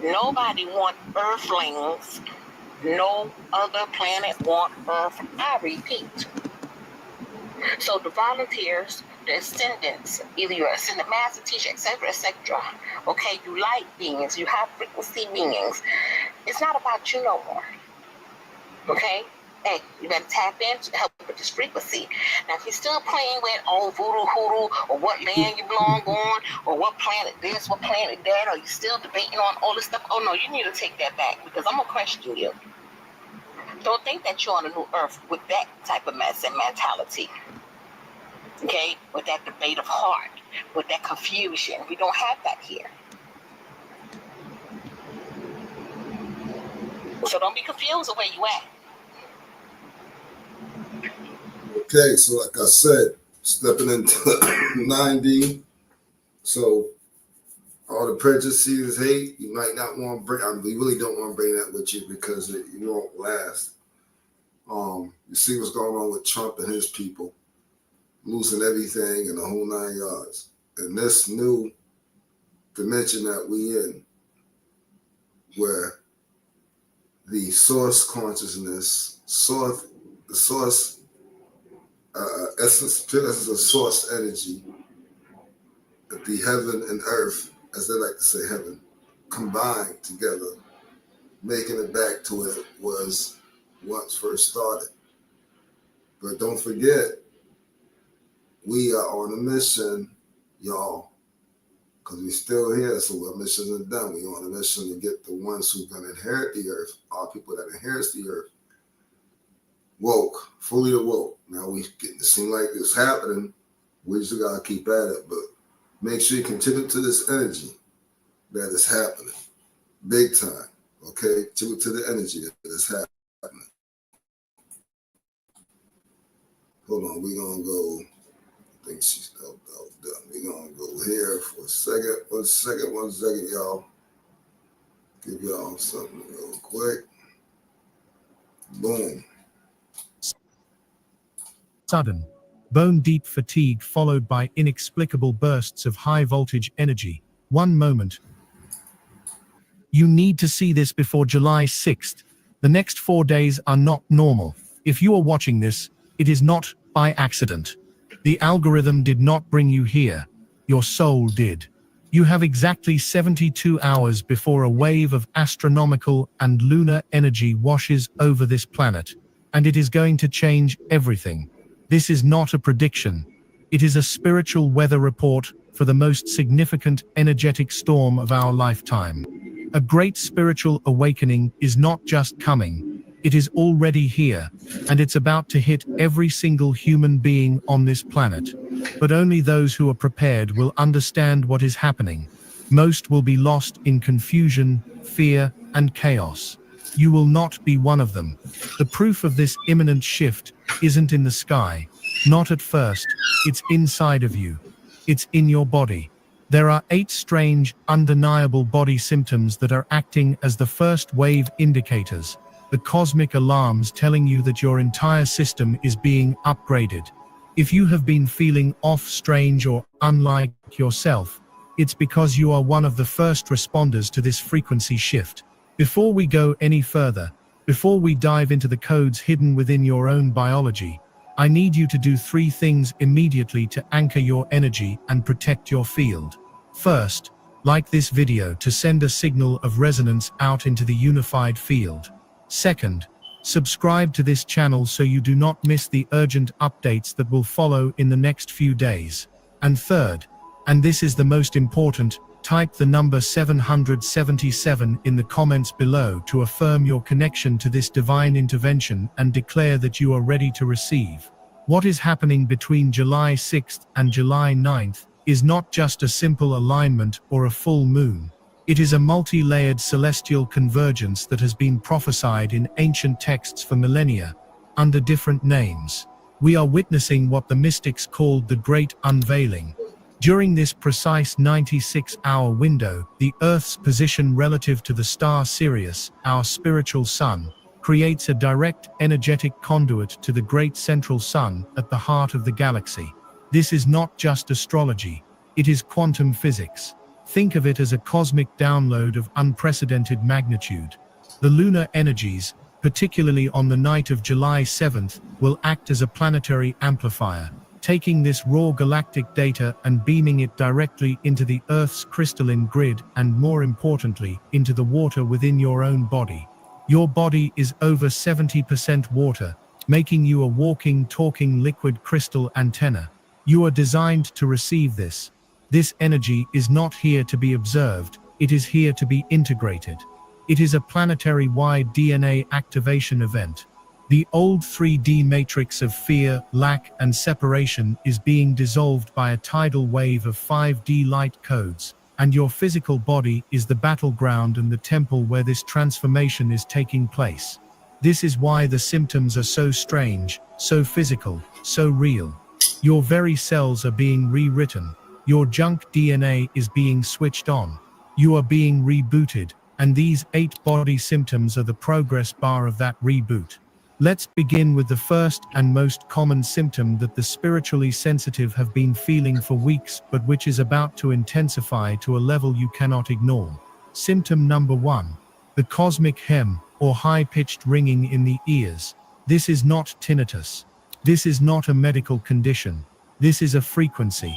Nobody wants Earthlings. No other planet wants Earth. I repeat. So the volunteers, the ascendants, either you're ascendant master, teacher, etc., etc., okay, you light beings, you have frequency beings. It's not about you no more. Okay? Hey, you better tap in to help with this frequency. Now, if you're still playing with voodoo hoodoo, or what land you belong on, or what planet this, what planet that, or you still debating on all this stuff, oh no, you need to take that back because I'm gonna question you. Don't think that you're on a new Earth with that type of mess and mentality. Okay? With that debate of heart, with that confusion. We don't have that here. So don't be confused of where you at. Okay, so like I said, stepping into 9D. So all the prejudices, hate, you might not want to bring. You really don't want to bring that with you because it won't last. You see what's going on with Trump and his people, losing everything and the whole 9 yards. And this new dimension that we in, where the source consciousness, the source essence of source energy, the heaven and earth, as they like to say heaven, combined together, making it back to where it was once first started. But don't forget, we are on a mission, y'all, because we're still here, so our mission isn't done. We're on a mission to get the ones who are going to inherit the earth, our people that inherits the earth, woke, fully awoke. Now we get to seem like it's happening. We just got to keep at it, but make sure you continue to this energy that is happening, big time, okay? To the energy that is happening. Hold on, we're going to go, I think she's done. We're going to go here for a second. One second, y'all. Give y'all something real quick. Boom. Sudden, bone-deep fatigue followed by inexplicable bursts of high-voltage energy. One moment. You need to see this before July 6th. The next 4 days are not normal. If you are watching this, it is not by accident. The algorithm did not bring you here. Your soul did. You have exactly 72 hours before a wave of astronomical and lunar energy washes over this planet, and it is going to change everything. This is not a prediction. It is a spiritual weather report for the most significant energetic storm of our lifetime. A great spiritual awakening is not just coming. It is already here, and it's about to hit every single human being on this planet. But only those who are prepared will understand what is happening. Most will be lost in confusion, fear, and chaos. You will not be one of them. The proof of this imminent shift isn't in the sky. Not at first. It's inside of you. It's in your body. There are 8 strange, undeniable body symptoms that are acting as the first wave indicators. the cosmic alarms telling you that your entire system is being upgraded. If you have been feeling off, strange, or unlike yourself, it's because you are one of the first responders to this frequency shift. Before we go any further, before we dive into the codes hidden within your own biology, I need you to do 3 things immediately to anchor your energy and protect your field. First, like this video to send a signal of resonance out into the unified field. Second, subscribe to this channel so you do not miss the urgent updates that will follow in the next few days. And third, and this is the most important, type the number 777 in the comments below to affirm your connection to this divine intervention and declare that you are ready to receive. What is happening between July 6th and July 9th is not just a simple alignment or a full moon. It is a multi-layered celestial convergence that has been prophesied in ancient texts for millennia, under different names. We are witnessing what the mystics called the Great Unveiling. During this precise 96-hour window, the Earth's position relative to the star Sirius, our spiritual sun, creates a direct energetic conduit to the great central sun at the heart of the galaxy. This is not just astrology, it is quantum physics. Think of it as a cosmic download of unprecedented magnitude. The lunar energies, particularly on the night of July 7th, will act as a planetary amplifier, taking this raw galactic data and beaming it directly into the Earth's crystalline grid and, more importantly, into the water within your own body. Your body is over 70% water, making you a walking, talking liquid crystal antenna. You are designed to receive this. This energy is not here to be observed, it is here to be integrated. It is a planetary-wide DNA activation event. The old 3D matrix of fear, lack, and separation is being dissolved by a tidal wave of 5D light codes, and your physical body is the battleground and the temple where this transformation is taking place. This is why the symptoms are so strange, so physical, so real. Your very cells are being rewritten. Your junk DNA is being switched on. You are being rebooted, and these 8 body symptoms are the progress bar of that reboot. Let's begin with the first and most common symptom that the spiritually sensitive have been feeling for weeks, but which is about to intensify to a level you cannot ignore. Symptom number 1. The cosmic hem, or high-pitched ringing in the ears. This is not tinnitus. This is not a medical condition. This is a frequency.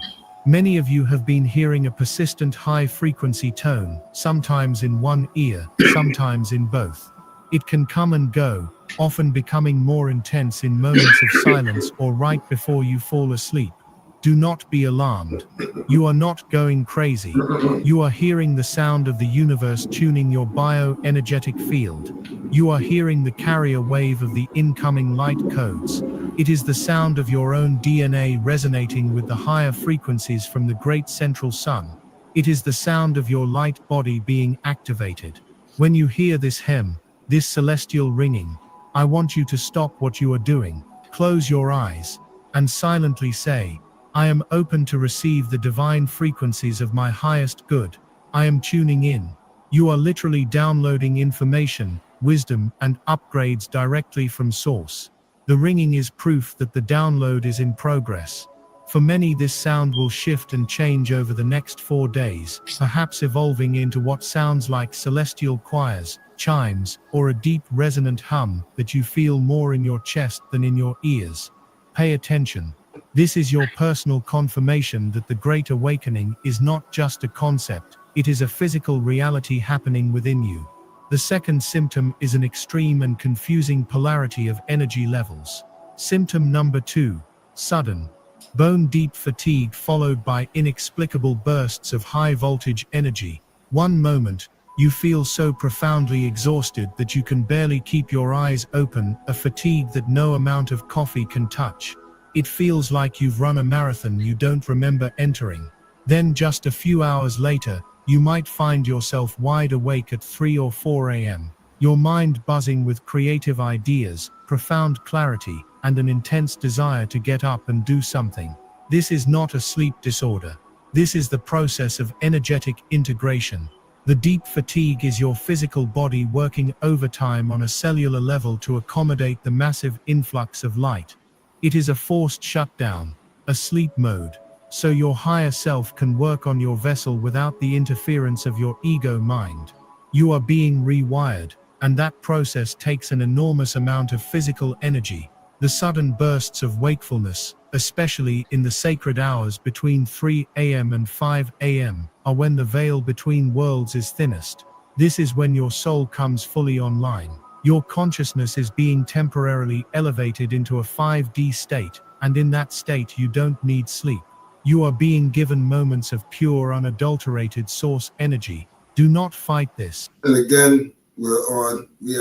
Many of you have been hearing a persistent high-frequency tone, sometimes in one ear, sometimes in both. It can come and go, often becoming more intense in moments of silence or right before you fall asleep. Do not be alarmed. You are not going crazy. You are hearing the sound of the universe tuning your bioenergetic field. You are hearing the carrier wave of the incoming light codes. It is the sound of your own DNA resonating with the higher frequencies from the great central sun. It is the sound of your light body being activated. When you hear this hem, this celestial ringing, I want you to stop what you are doing, close your eyes, and silently say, I am open to receive the divine frequencies of my highest good. I am tuning in. You are literally downloading information, wisdom, and upgrades directly from source. The ringing is proof that the download is in progress. For many, this sound will shift and change over the next 4 days, perhaps evolving into what sounds like celestial choirs, chimes, or a deep resonant hum that you feel more in your chest than in your ears. Pay attention. This is your personal confirmation that the Great Awakening is not just a concept, it is a physical reality happening within you. The second symptom is an extreme and confusing polarity of energy levels. Symptom number 2, sudden, bone-deep fatigue followed by inexplicable bursts of high-voltage energy. One moment, you feel so profoundly exhausted that you can barely keep your eyes open, a fatigue that no amount of coffee can touch. It feels like you've run a marathon you don't remember entering. Then just a few hours later, you might find yourself wide awake at 3 or 4 a.m., your mind buzzing with creative ideas, profound clarity, and an intense desire to get up and do something. This is not a sleep disorder. This is the process of energetic integration. The deep fatigue is your physical body working overtime on a cellular level to accommodate the massive influx of light. It is a forced shutdown, a sleep mode, so your higher self can work on your vessel without the interference of your ego mind. You are being rewired, and that process takes an enormous amount of physical energy. The sudden bursts of wakefulness, especially in the sacred hours between 3 a.m. and 5 a.m., are when the veil between worlds is thinnest. This is when your soul comes fully online. Your consciousness is being temporarily elevated into a 5D state, and in that state you don't need sleep. You are being given moments of pure, unadulterated source energy. Do not fight this. And again, we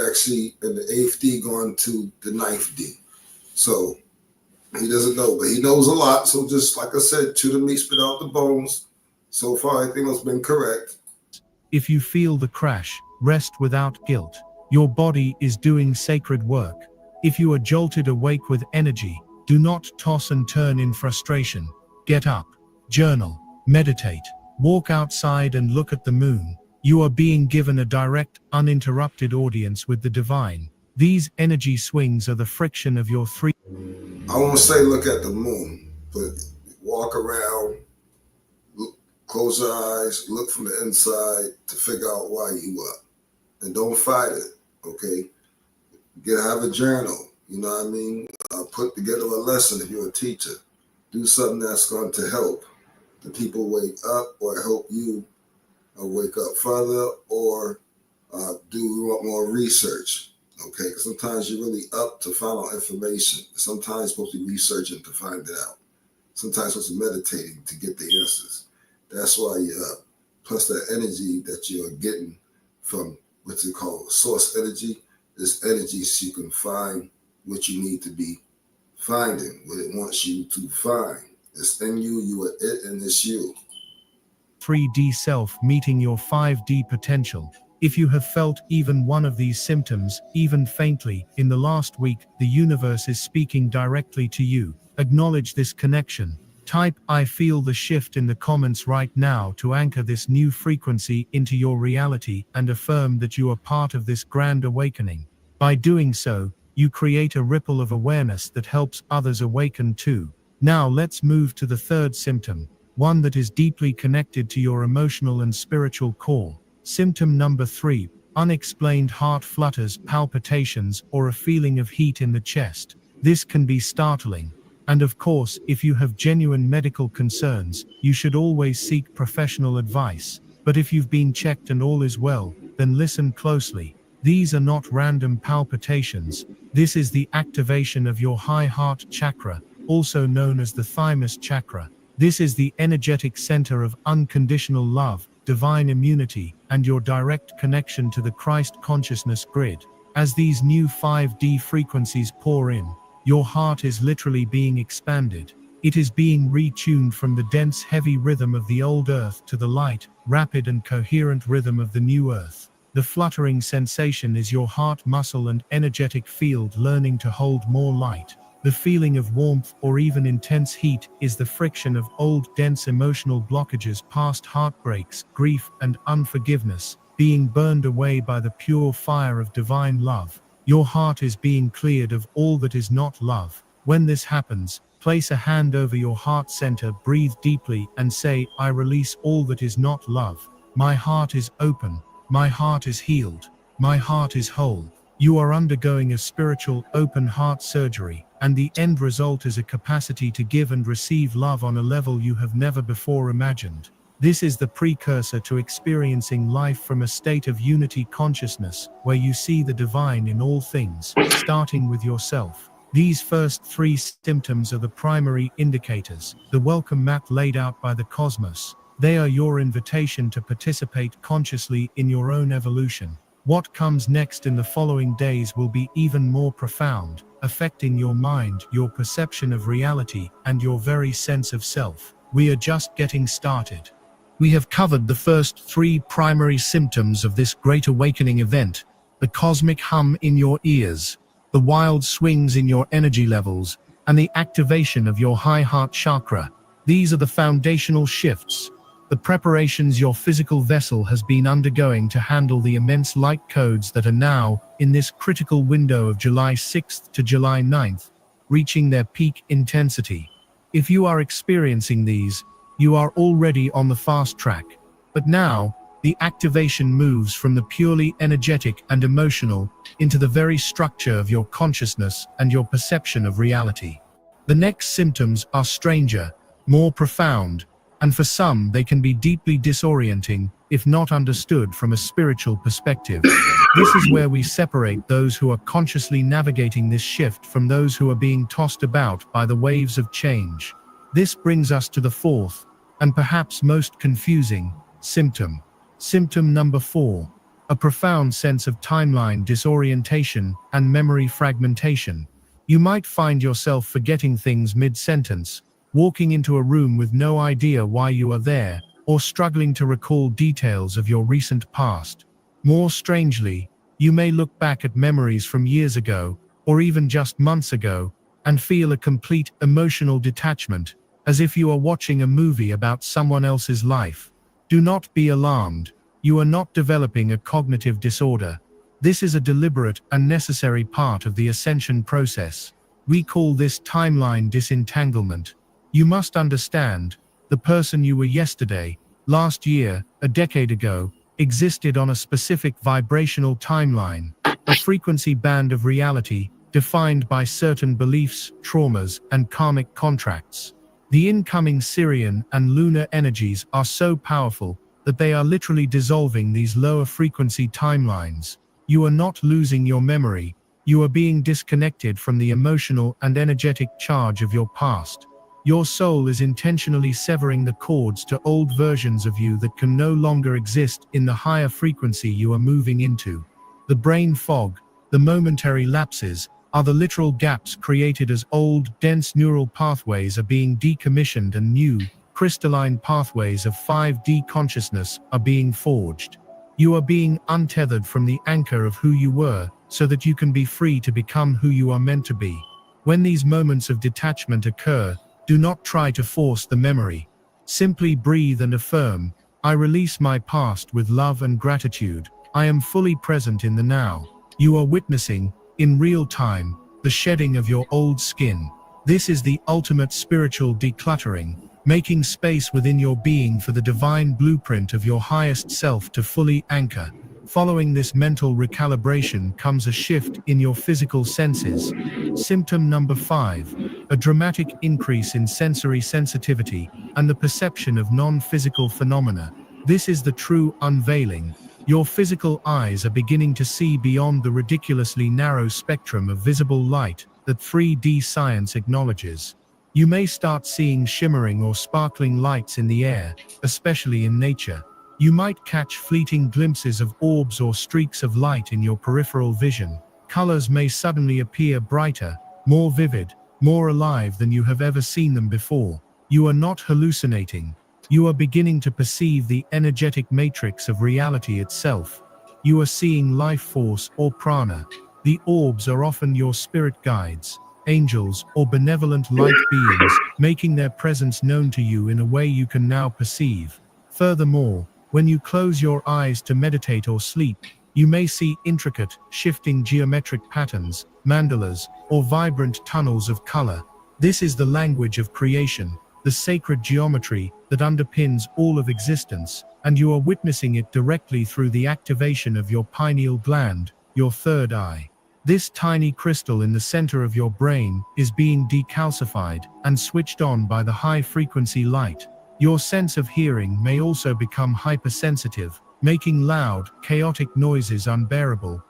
actually in the 8th D going to the 9th D. So he doesn't know, but he knows a lot. So just like I said, chew the meat, spit out the bones. So far, everything has been correct. If you feel the crash, rest without guilt. Your body is doing sacred work. If you are jolted awake with energy, do not toss and turn in frustration. Get up, journal, meditate, walk outside and look at the moon. You are being given a direct, uninterrupted audience with the divine. These energy swings are the friction of your three. I won't say look at the moon, but walk around, look, close your eyes, look from the inside to figure out why you up. And don't fight it, okay? Have a journal, you know what I mean? Put together a lesson if you're a teacher. Do something that's going to help the people wake up or help you wake up further or do more research, okay? Because sometimes you're really up to find out information. Sometimes you're supposed to be researching to find it out. Sometimes you're supposed to be meditating to get the answers. That's why you're up. Plus that energy that you're getting from what you call source energy, this energy so you can find what you need to be finding, what it wants you to find. It's in you, you are it, and it's you. 3D self meeting your 5D potential. If you have felt even one of these symptoms, even faintly, in the last week, the universe is speaking directly to you. Acknowledge this connection. Type "I feel the shift" in the comments right now to anchor this new frequency into your reality and affirm that you are part of this grand awakening. By doing so, you create a ripple of awareness that helps others awaken too. Now let's move to the third symptom, one that is deeply connected to your emotional and spiritual core. Symptom number 3, unexplained heart flutters, palpitations, or a feeling of heat in the chest. This can be startling. And of course, if you have genuine medical concerns, you should always seek professional advice. But if you've been checked and all is well, then listen closely. These are not random palpitations. This is the activation of your high heart chakra, also known as the thymus chakra. This is the energetic center of unconditional love, divine immunity, and your direct connection to the Christ consciousness grid. As these new 5D frequencies pour in, your heart is literally being expanded. It is being retuned from the dense, heavy rhythm of the old earth to the light, rapid and coherent rhythm of the new earth. The fluttering sensation is your heart muscle and energetic field learning to hold more light. The feeling of warmth or even intense heat is the friction of old, dense emotional blockages, past heartbreaks, grief, and unforgiveness, being burned away by the pure fire of divine love. Your heart is being cleared of all that is not love. When this happens, place a hand over your heart center, breathe deeply, and say, "I release all that is not love. My heart is open. My heart is healed. My heart is whole." You are undergoing a spiritual open heart surgery, and the end result is a capacity to give and receive love on a level you have never before imagined. This is the precursor to experiencing life from a state of unity consciousness, where you see the divine in all things, starting with yourself. These first 3 symptoms are the primary indicators, the welcome mat laid out by the cosmos. They are your invitation to participate consciously in your own evolution. What comes next in the following days will be even more profound, affecting your mind, your perception of reality, and your very sense of self. We are just getting started. We have covered the first 3 primary symptoms of this great awakening event: the cosmic hum in your ears, the wild swings in your energy levels, and the activation of your high heart chakra. These are the foundational shifts. the preparations your physical vessel has been undergoing to handle the immense light codes that are now, in this critical window of July 6th to July 9th, reaching their peak intensity. If you are experiencing these, you are already on the fast track. But now, the activation moves from the purely energetic and emotional into the very structure of your consciousness and your perception of reality. The next symptoms are stranger, more profound, and for some they can be deeply disorienting if not understood from a spiritual perspective. This is where we separate those who are consciously navigating this shift from those who are being tossed about by the waves of change. This brings us to the fourth, and perhaps most confusing, symptom. Symptom number 4. A profound sense of timeline disorientation and memory fragmentation. You might find yourself forgetting things mid-sentence, walking into a room with no idea why you are there, or struggling to recall details of your recent past. More strangely, you may look back at memories from years ago, or even just months ago, and feel a complete emotional detachment, as if you are watching a movie about someone else's life. Do not be alarmed. You are not developing a cognitive disorder. This is a deliberate and necessary part of the ascension process. We call this timeline disentanglement. You must understand, the person you were yesterday, last year, a decade ago, existed on a specific vibrational timeline, a frequency band of reality defined by certain beliefs, traumas, and karmic contracts. The incoming Syrian and lunar energies are so powerful that they are literally dissolving these lower frequency timelines. You are not losing your memory, you are being disconnected from the emotional and energetic charge of your past. Your soul is intentionally severing the cords to old versions of you that can no longer exist in the higher frequency you are moving into. The brain fog, the momentary lapses, are the literal gaps created as old, dense neural pathways are being decommissioned and new, crystalline pathways of 5D consciousness are being forged. You are being untethered from the anchor of who you were, so that you can be free to become who you are meant to be. When these moments of detachment occur, do not try to force the memory. Simply breathe and affirm, I release my past with love and gratitude. I am fully present in the now. You are witnessing, in real time, the shedding of your old skin. This is the ultimate spiritual decluttering, making space within your being for the divine blueprint of your highest self to fully anchor. Following this mental recalibration comes a shift in your physical senses. Symptom number 5, a dramatic increase in sensory sensitivity and the perception of non-physical phenomena. This is the true unveiling. Your physical eyes are beginning to see beyond the ridiculously narrow spectrum of visible light that 3D science acknowledges. You may start seeing shimmering or sparkling lights in the air, especially in nature. You might catch fleeting glimpses of orbs or streaks of light in your peripheral vision. Colors may suddenly appear brighter, more vivid, more alive than you have ever seen them before. You are not hallucinating. You are beginning to perceive the energetic matrix of reality itself. You are seeing life force or prana. The orbs are often your spirit guides, angels, or benevolent light beings, making their presence known to you in a way you can now perceive. Furthermore, when you close your eyes to meditate or sleep, you may see intricate, shifting geometric patterns, mandalas, or vibrant tunnels of color. This is the language of creation, the sacred geometry that underpins all of existence, and you are witnessing it directly through the activation of your pineal gland, your third eye. This tiny crystal in the center of your brain is being decalcified and switched on by the high-frequency light. Your sense of hearing may also become hypersensitive, making loud, chaotic noises unbearable.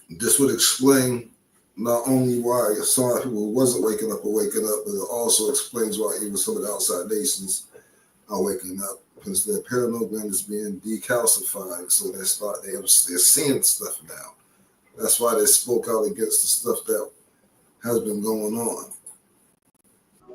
This would explain not only why some people wasn't waking up or waking up, but it also explains why even some of the outside nations are waking up, because their pineal gland is being decalcified, so they're seeing stuff now. That's why they spoke out against the stuff that has been going on.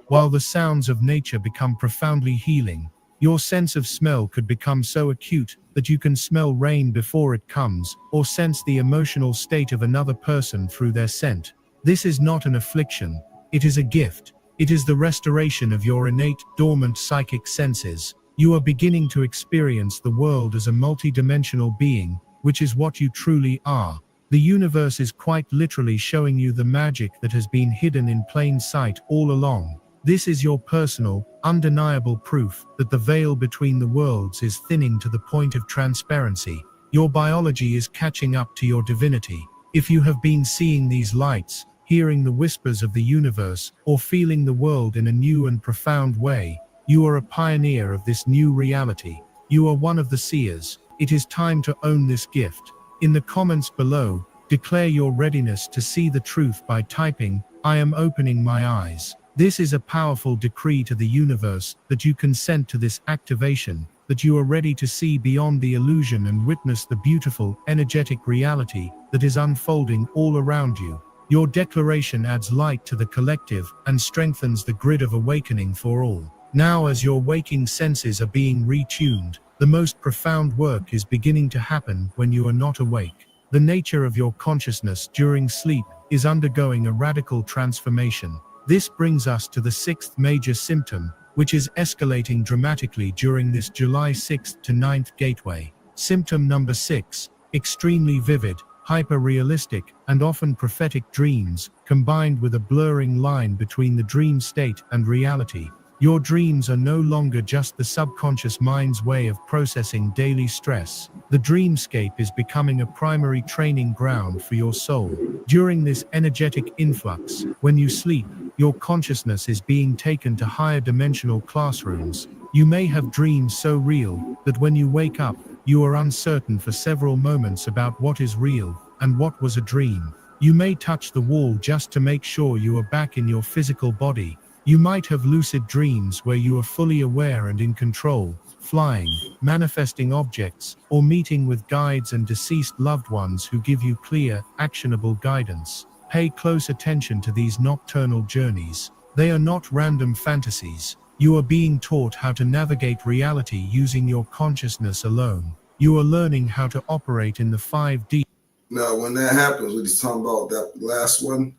While the sounds of nature become profoundly healing, your sense of smell could become so acute that you can smell rain before it comes, or sense the emotional state of another person through their scent. This is not an affliction, it is a gift. It is the restoration of your innate, dormant psychic senses. You are beginning to experience the world as a multidimensional being, which is what you truly are. The universe is quite literally showing you the magic that has been hidden in plain sight all along. This is your personal, undeniable proof that the veil between the worlds is thinning to the point of transparency. Your biology is catching up to your divinity. If you have been seeing these lights, hearing the whispers of the universe, or feeling the world in a new and profound way, you are a pioneer of this new reality. You are one of the seers. It is time to own this gift. In the comments below, declare your readiness to see the truth by typing, "I am opening my eyes." This is a powerful decree to the universe that you consent to this activation, that you are ready to see beyond the illusion and witness the beautiful, energetic reality that is unfolding all around you. Your declaration adds light to the collective and strengthens the grid of awakening for all. Now, as your waking senses are being retuned, the most profound work is beginning to happen when you are not awake. The nature of your consciousness during sleep is undergoing a radical transformation. This brings us to the sixth major symptom, which is escalating dramatically during this July 6th to 9th gateway. Symptom number 6, extremely vivid, hyper-realistic, and often prophetic dreams, combined with a blurring line between the dream state and reality. Your dreams are no longer just the subconscious mind's way of processing daily stress. The dreamscape is becoming a primary training ground for your soul. During this energetic influx, when you sleep, your consciousness is being taken to higher dimensional classrooms. You may have dreams so real that when you wake up, you are uncertain for several moments about what is real and what was a dream. You may touch the wall just to make sure you are back in your physical body. You might have lucid dreams where you are fully aware and in control, flying, manifesting objects, or meeting with guides and deceased loved ones who give you clear, actionable guidance. Pay close attention to these nocturnal journeys. They are not random fantasies. You are being taught how to navigate reality using your consciousness alone. You are learning how to operate in the 5D. Now, when that happens, what he's talking about, that last one,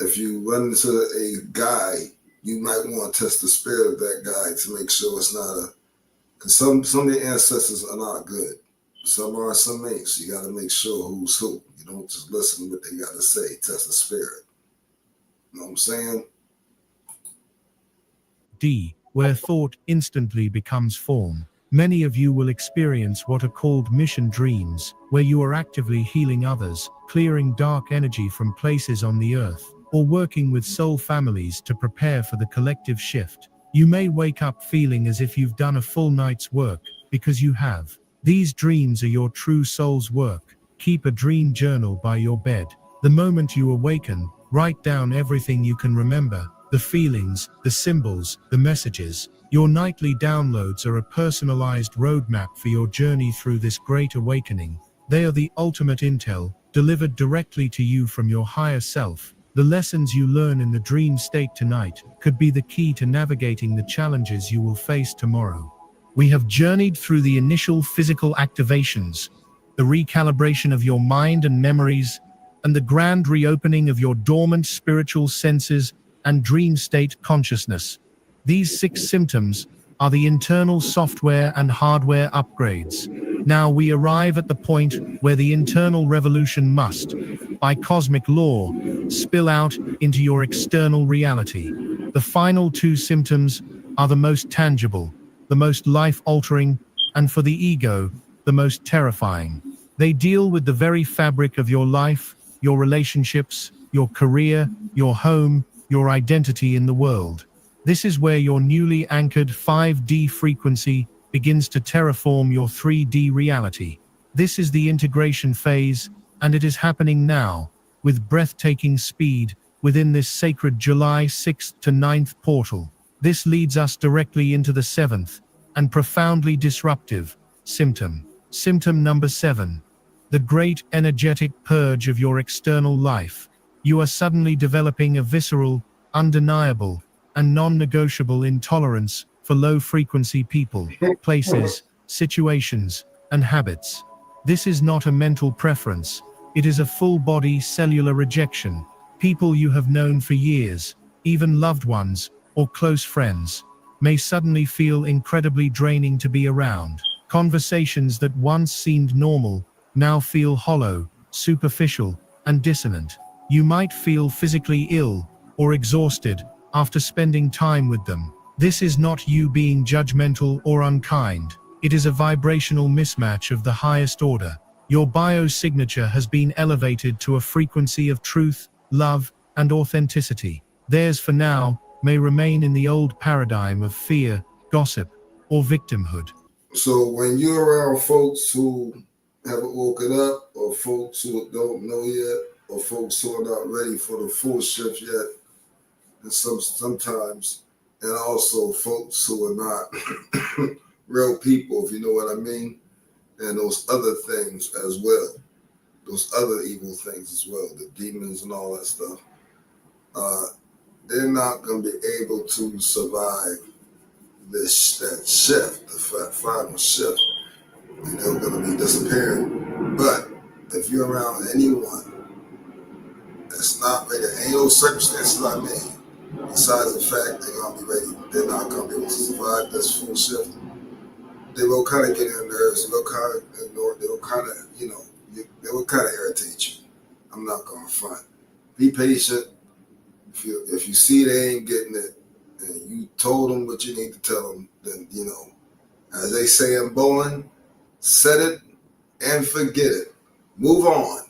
if you run into a guy, you might want to test the spirit of that guy to make sure it's not a, because some of your ancestors are not good. Some are, some ain't. So you got to make sure who's who. You don't just listen to what they got to say. Test the spirit. You know what I'm saying? D, where thought instantly becomes form. Many of you will experience what are called mission dreams, where you are actively healing others, clearing dark energy from places on the earth, or working with soul families to prepare for the collective shift. You may wake up feeling as if you've done a full night's work, because you have. These dreams are your true soul's work. Keep a dream journal by your bed. The moment you awaken, write down everything you can remember, the feelings, the symbols, the messages. Your nightly downloads are a personalized roadmap for your journey through this great awakening. They are the ultimate intel, delivered directly to you from your higher self. The lessons you learn in the dream state tonight could be the key to navigating the challenges you will face tomorrow. We have journeyed through the initial physical activations, the recalibration of your mind and memories, and the grand reopening of your dormant spiritual senses and dream state consciousness. These 6 symptoms are the internal software and hardware upgrades. Now we arrive at the point where the internal revolution must, by cosmic law, spill out into your external reality. The final 2 symptoms are the most tangible, the most life-altering, and for the ego, the most terrifying. They deal with the very fabric of your life, your relationships, your career, your home, your identity in the world. This is where your newly anchored 5D frequency begins to terraform your 3D reality. This is the integration phase, and it is happening now, with breathtaking speed, within this sacred July 6th to 9th portal. This leads us directly into the 7th, and profoundly disruptive, symptom. Symptom number 7. The great energetic purge of your external life. You are suddenly developing a visceral, undeniable, and non-negotiable intolerance for low-frequency people, places, situations, and habits. This is not a mental preference. It is a full-body cellular rejection. People you have known for years, even loved ones or close friends. may suddenly feel incredibly draining to be around. Conversations that once seemed normal now feel hollow, superficial, and dissonant. You might feel physically ill or exhausted after spending time with them. This is not you being judgmental or unkind. It is a vibrational mismatch of the highest order. Your biosignature has been elevated to a frequency of truth, love, and authenticity. Theirs for now may remain in the old paradigm of fear, gossip, or victimhood. So when you're around folks who haven't woken up, or folks who don't know yet, or folks who are not ready for the full shift yet, and sometimes, and also folks who are not real people, if you know what I mean, and those other things as well, those other evil things as well, the demons and all that stuff, they're not going to be able to survive that shift, the final shift, and they're going to be disappearing. But if you're around anyone that's not ready, ain't no circumstances I mean, besides the fact they're going to be ready, they're not going to be able to survive this full shift. They will kind of get in nerves. They'll kind of ignore. They'll kind of, they will kind of irritate you. I'm not going to front. Be patient. If you see they ain't getting it, and you told them what you need to tell them, then as they say in bowling, set it and forget it. Move on.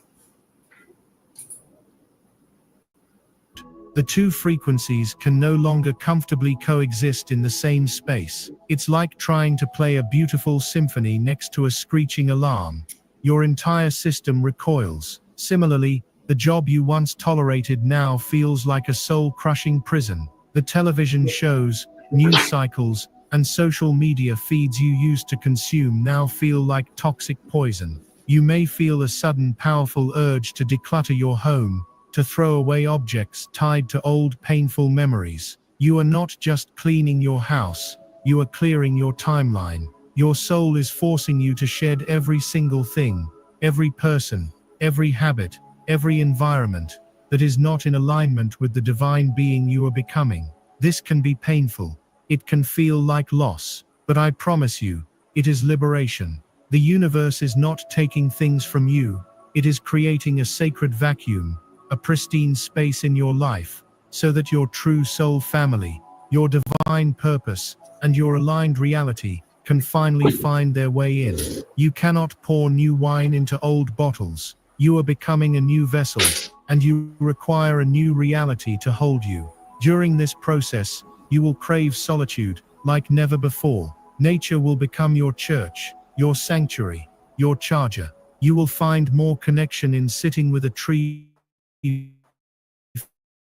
The two frequencies can no longer comfortably coexist in the same space. It's like trying to play a beautiful symphony next to a screeching alarm. Your entire system recoils. Similarly, the job you once tolerated now feels like a soul-crushing prison. The television shows, news cycles, and social media feeds you used to consume now feel like toxic poison. You may feel a sudden powerful urge to declutter your home, to throw away objects tied to old painful memories. You are not just cleaning your house, you are clearing your timeline. Your soul is forcing you to shed every single thing, every person, every habit, every environment that is not in alignment with the divine being you are becoming. This can be painful. It can feel like loss, but I promise you, it is liberation. The universe is not taking things from you, it is creating a sacred vacuum, a pristine space in your life, so that your true soul family, your divine purpose, and your aligned reality can finally find their way in. You cannot pour new wine into old bottles. You are becoming a new vessel, and you require a new reality to hold you. During this process, you will crave solitude like never before. Nature will become your church, your sanctuary, your charger. You will find more connection in sitting with a tree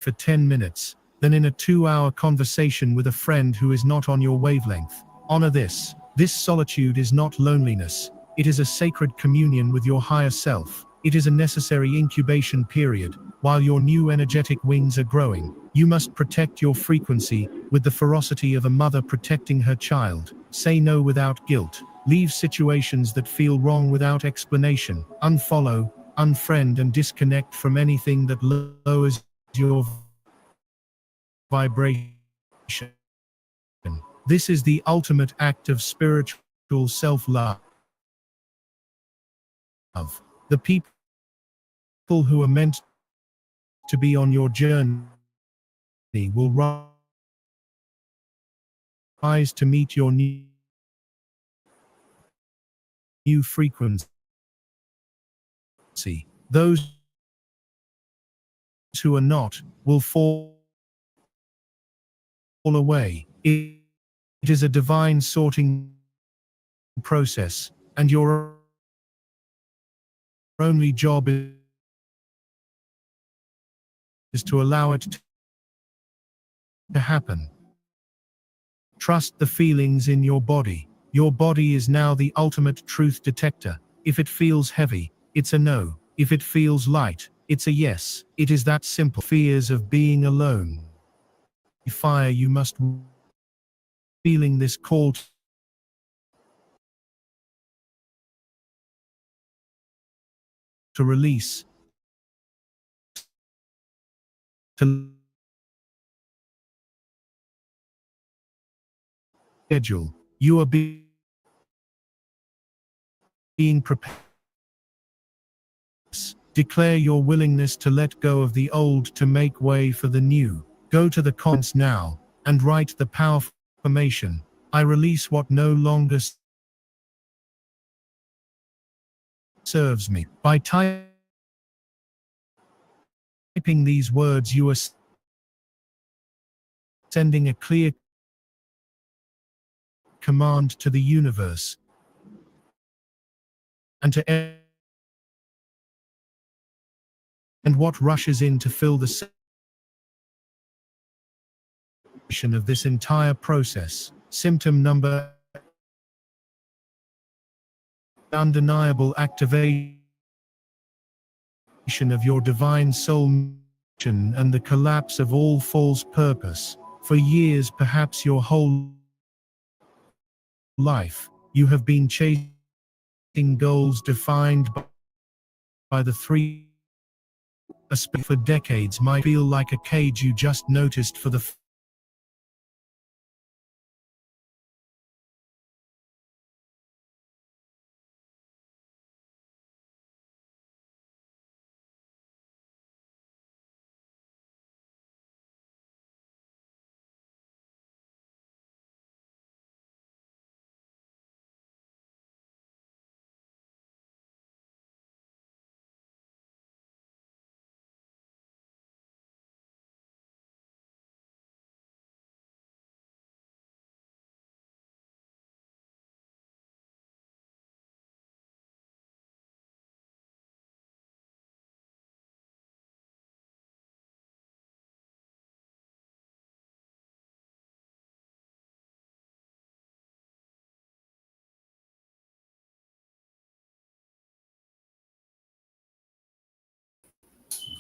for 10 minutes than in a 2-hour conversation with a friend who is not on your wavelength. Honor this. This solitude is not loneliness. It is a sacred communion with your higher self. It is a necessary incubation period. While your new energetic wings are growing, you must protect your frequency with the ferocity of a mother protecting her child. Say no without guilt. Leave situations that feel wrong without explanation. Unfollow, unfriend, and disconnect from anything that lowers your vibration. This is the ultimate act of spiritual self-love. The people who are meant to be on your journey will rise to meet your new frequency. Those who are not will fall away. It is a divine sorting process, and your only job is to allow it to happen. Trust the feelings in your body. Your body is now the ultimate truth detector. If it feels heavy, it's a no. If it feels light, it's a yes. It is that simple. Fears of being alone. Fire, you must feeling this call to release, to schedule. You are being prepared. Declare your willingness to let go of the old to make way for the new. Go to the comments now and write the powerful affirmation. I release what no longer serves me. By typing these words, you are sending a clear command to the universe and to and what rushes in to fill the section of this entire process. Symptom number: undeniable activation of your divine soul mission and the collapse of all false purpose. For years, perhaps your whole life, you have been chasing goals defined by the three. A space for decades might feel like a cage you just noticed for the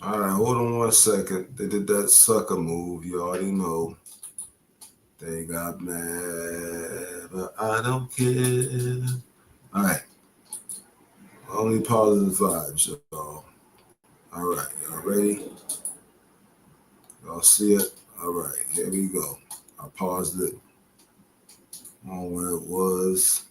All right, hold on 1 second. They did that sucker move. You already know. They got mad, but I don't care. All right. Only positive vibes, y'all. All right, y'all ready? Y'all see it? All right, here we go. I paused it on where it was.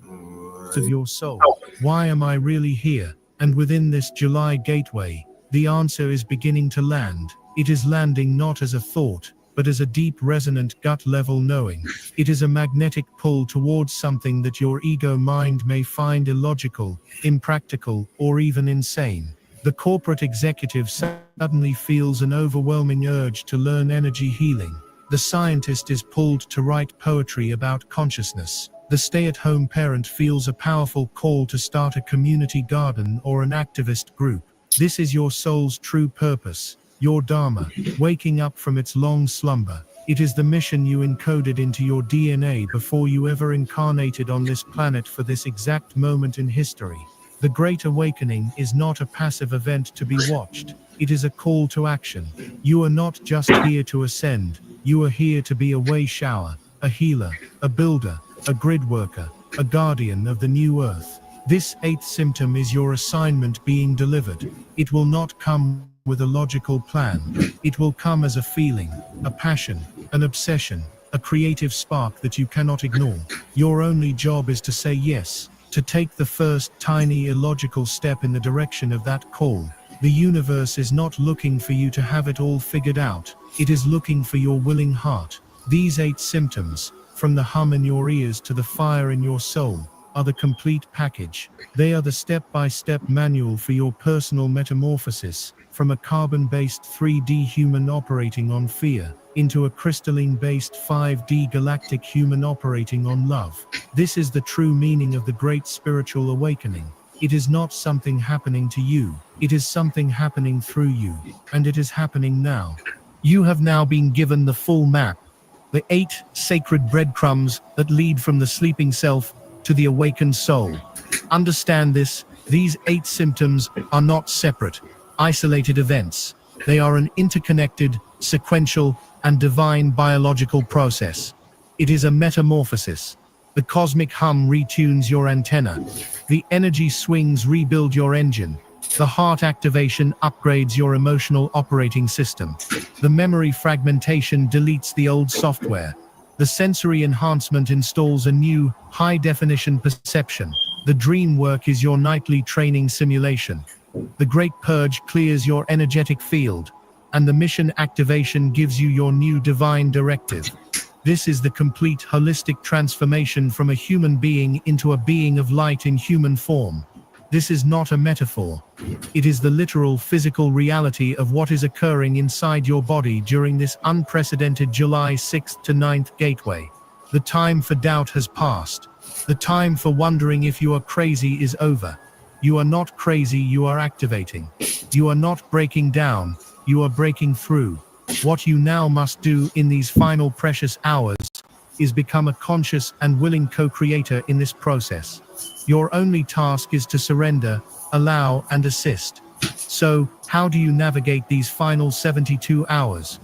All right. of your soul. Why am I really here? And within this July gateway, the answer is beginning to land. It is landing not as a thought, but as a deep resonant gut level knowing. It is a magnetic pull towards something that your ego mind may find illogical, impractical, or even insane. The corporate executive suddenly feels an overwhelming urge to learn energy healing. The scientist is pulled to write poetry about consciousness. The stay-at-home parent feels a powerful call to start a community garden or an activist group. This is your soul's true purpose, your dharma, waking up from its long slumber. It is the mission you encoded into your DNA before you ever incarnated on this planet for this exact moment in history. The Great Awakening is not a passive event to be watched. It is a call to action. You are not just here to ascend. You are here to be a way shower, a healer, a builder, a grid worker, a guardian of the new earth. This 8th symptom is your assignment being delivered. It will not come with a logical plan. It will come as a feeling, a passion, an obsession, a creative spark that you cannot ignore. Your only job is to say yes, to take the first tiny illogical step in the direction of that call. The universe is not looking for you to have it all figured out. It is looking for your willing heart. These 8 symptoms, from the hum in your ears to the fire in your soul, are the complete package. They are the step-by-step manual for your personal metamorphosis, from a carbon-based 3D human operating on fear, into a crystalline-based 5D galactic human operating on love. This is the true meaning of the Great Spiritual Awakening. It is not something happening to you. It is something happening through you, and it is happening now. You have now been given the full map, the 8 sacred breadcrumbs that lead from the sleeping self to the awakened soul. Understand this, these 8 symptoms are not separate, isolated events. They are an interconnected, sequential, and divine biological process. It is a metamorphosis. The cosmic hum retunes your antenna. The energy swings rebuild your engine. The heart activation upgrades your emotional operating system. The memory fragmentation deletes the old software. The sensory enhancement installs a new, high-definition perception. The dream work is your nightly training simulation. The Great Purge clears your energetic field, and the mission activation gives you your new divine directive. This is the complete holistic transformation from a human being into a being of light in human form. This is not a metaphor. It is the literal physical reality of what is occurring inside your body during this unprecedented July 6th to 9th gateway. The time for doubt has passed. The time for wondering if you are crazy is over. You are not crazy, you are activating. You are not breaking down, you are breaking through. What you now must do in these final precious hours is become a conscious and willing co-creator in this process. Your only task is to surrender, allow, and assist. So, how do you navigate these final 72 hours?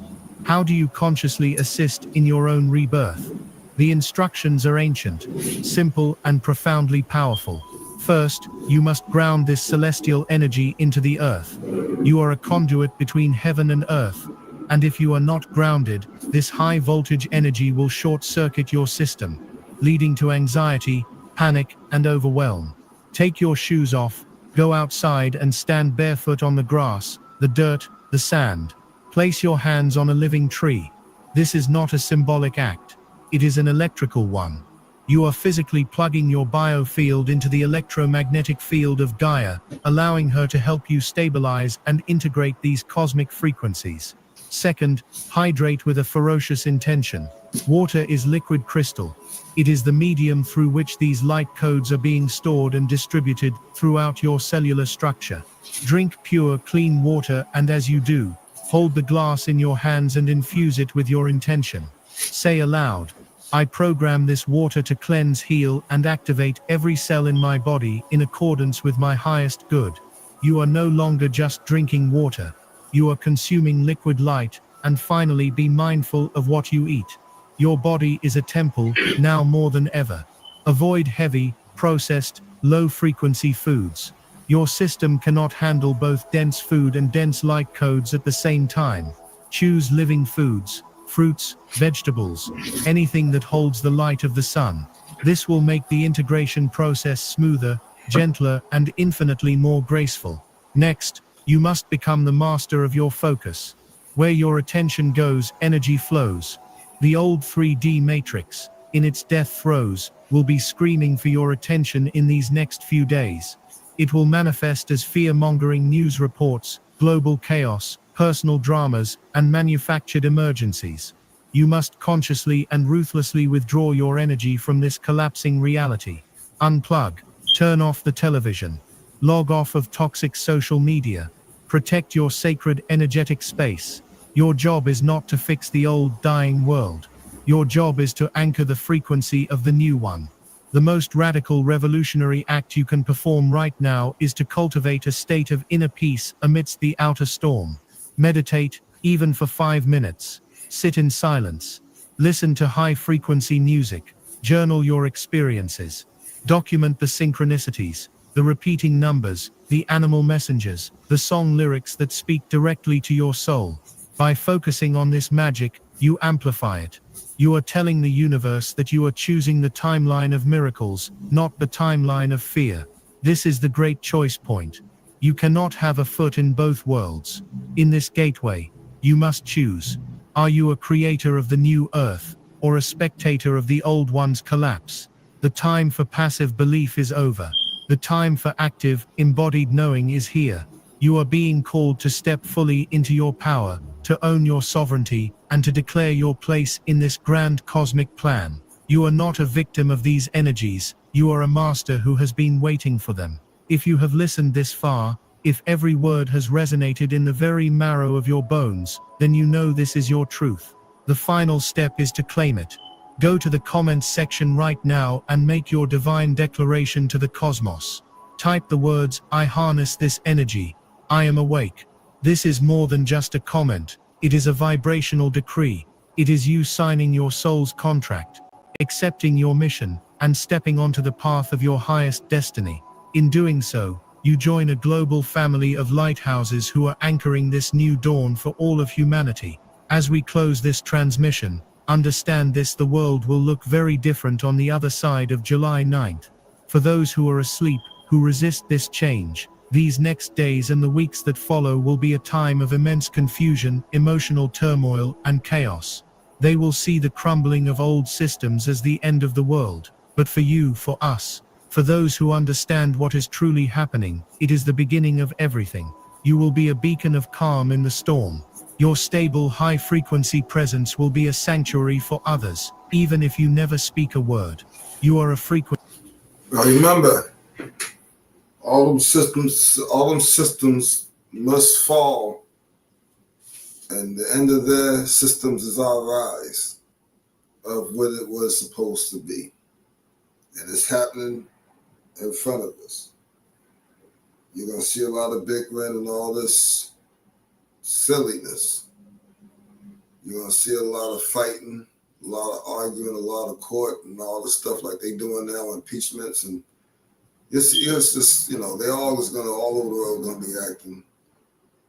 How do you consciously assist in your own rebirth? The instructions are ancient, simple, and profoundly powerful. First, you must ground this celestial energy into the earth. You are a conduit between heaven and earth, and if you are not grounded, this high voltage energy will short-circuit your system, leading to anxiety, panic, and overwhelm. Take your shoes off, go outside and stand barefoot on the grass, the dirt, the sand. Place your hands on a living tree. This is not a symbolic act. It is an electrical one. You are physically plugging your biofield into the electromagnetic field of Gaia, allowing her to help you stabilize and integrate these cosmic frequencies. Second, hydrate with a ferocious intention. Water is liquid crystal. It is the medium through which these light codes are being stored and distributed throughout your cellular structure. Drink pure, clean water, and as you do, hold the glass in your hands and infuse it with your intention. Say aloud, I program this water to cleanse, heal, and activate every cell in my body in accordance with my highest good. You are no longer just drinking water. You are consuming liquid light, and finally be mindful of what you eat. Your body is a temple, now more than ever. Avoid heavy, processed, low-frequency foods. Your system cannot handle both dense food and dense light codes at the same time. Choose living foods, fruits, vegetables, anything that holds the light of the sun. This will make the integration process smoother, gentler, and infinitely more graceful. Next, you must become the master of your focus. Where your attention goes, energy flows. The old 3D matrix, in its death throes, will be screaming for your attention in these next few days. It will manifest as fear-mongering news reports, global chaos, personal dramas, and manufactured emergencies. You must consciously and ruthlessly withdraw your energy from this collapsing reality. Unplug. Turn off the television. Log off of toxic social media. Protect your sacred energetic space. Your job is not to fix the old, dying world. Your job is to anchor the frequency of the new one. The most radical revolutionary act you can perform right now is to cultivate a state of inner peace amidst the outer storm. Meditate, even for 5 minutes. Sit in silence. Listen to high-frequency music. Journal your experiences. Document the synchronicities, the repeating numbers, the animal messengers, the song lyrics that speak directly to your soul. By focusing on this magic, you amplify it. You are telling the universe that you are choosing the timeline of miracles, not the timeline of fear. This is the great choice point. You cannot have a foot in both worlds. In this gateway, you must choose. Are you a creator of the new earth, or a spectator of the old one's collapse? The time for passive belief is over. The time for active, embodied knowing is here. You are being called to step fully into your power, to own your sovereignty, and to declare your place in this grand cosmic plan. You are not a victim of these energies, you are a master who has been waiting for them. If you have listened this far, if every word has resonated in the very marrow of your bones, then you know this is your truth. The final step is to claim it. Go to the comments section right now and make your divine declaration to the cosmos. Type the words, I harness this energy. I am awake. This is more than just a comment. It is a vibrational decree. It is you signing your soul's contract, accepting your mission, and stepping onto the path of your highest destiny. In doing so, you join a global family of lighthouses who are anchoring this new dawn for all of humanity. As we close this transmission, Understand this: the world will look very different on the other side of July 9th. For those who are asleep, who resist this change, these next days and the weeks that follow will be a time of immense confusion, emotional turmoil, and chaos. They will see the crumbling of old systems as the end of the world. But for you, for us, for those who understand what is truly happening, it is the beginning of everything. You will be a beacon of calm in the storm. Your stable, high-frequency presence will be a sanctuary for others, even if you never speak a word. You are a frequency. Now remember, all them systems must fall, and the end of their systems is our rise of what it was supposed to be. And it's happening in front of us. You're going to see a lot of bickering and all this silliness. You're going to see a lot of fighting, a lot of arguing, a lot of court, and all the stuff like they doing now, impeachments. And it's just, they all is going to, all over the world, going to be acting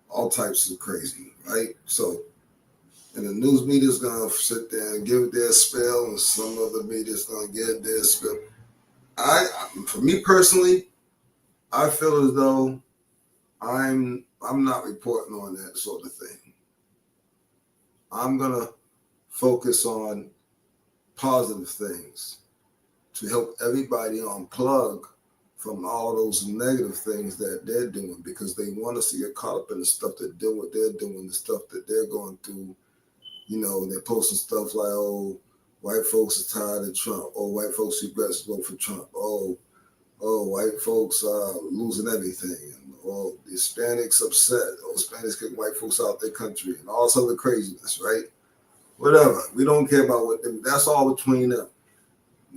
all types of crazy, right? So, and the news media is going to sit there and give it their spell, and some other media is going to give their spell. For me personally, I feel as though I'm not reporting on that sort of thing. I'm gonna focus on positive things to help everybody unplug from all those negative things that they're doing, because they want us to get caught up in the stuff that they're doing, the stuff that they're going through. They're posting stuff like, oh, white folks are tired of Trump. Oh, white folks regret to vote for Trump. Oh, white folks are losing everything. Or Hispanics upset. Or Hispanics kick white folks out their country. And all this other craziness, right? Whatever. We don't care about what them. That's all between them.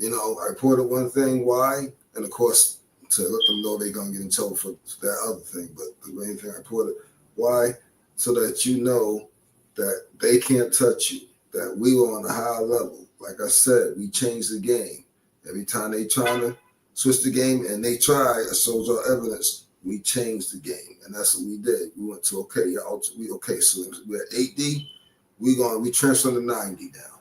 I reported one thing, why? And of course, to let them know they're going to get in trouble for that other thing. But the main thing I reported, why? So that you know that they can't touch you, that we were on a high level. Like I said, we changed the game. Every time they trying to switch the game, and they try, it shows our evidence, we changed the game. And that's what we did. We went to, so we're at 8D, we transferred to 90 now.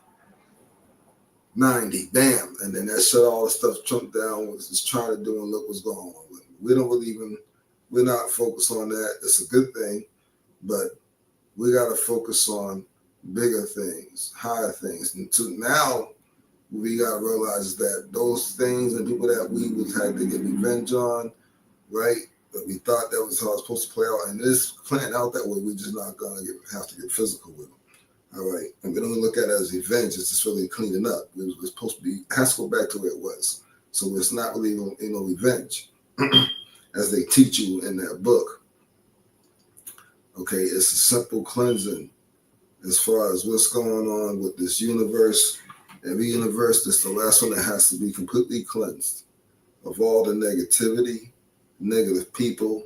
90, bam. And then that shut all the stuff Trump down was just trying to do, and look what's going on with it. We don't really we're not focused on that. It's a good thing, but we got to focus on bigger things, higher things. And now, we got to realize that those things and people that we had to get revenge on, right? But we thought that was how it's supposed to play out. And this playing out that way, we're just not going to have to get physical with them. All right. And we don't look at it as revenge. It's just really cleaning up. It was supposed to be, it has to go back to where it was. So it's not really, revenge, as they teach you in that book. Okay. It's a simple cleansing as far as what's going on with this universe. Every universe, this is the last one that has to be completely cleansed of all the negativity, negative people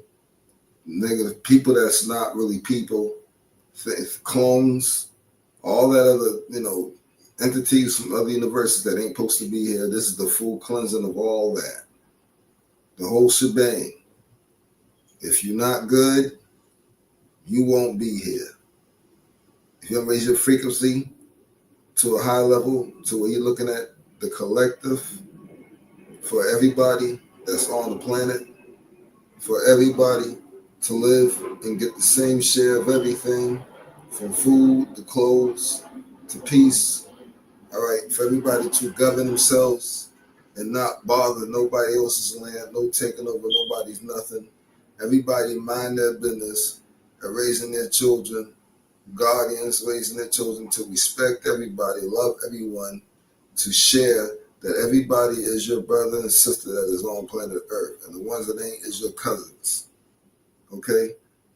that's not really people, clones, all that other, entities from other universes that ain't supposed to be here. This is the full cleansing of all that. The whole shebang. If you're not good, you won't be here. If you don't raise your frequency to a high level, to where you're looking at the collective for everybody that's on the planet, for everybody to live and get the same share of everything, from food to clothes to peace. All right, for everybody to govern themselves and not bother nobody else's land, no taking over nobody's nothing. Everybody mind their business and raising their children, guardians raising their children to respect everybody, love everyone, to share that everybody is your brother and sister that is on planet Earth, and the ones that ain't is your cousins. Okay?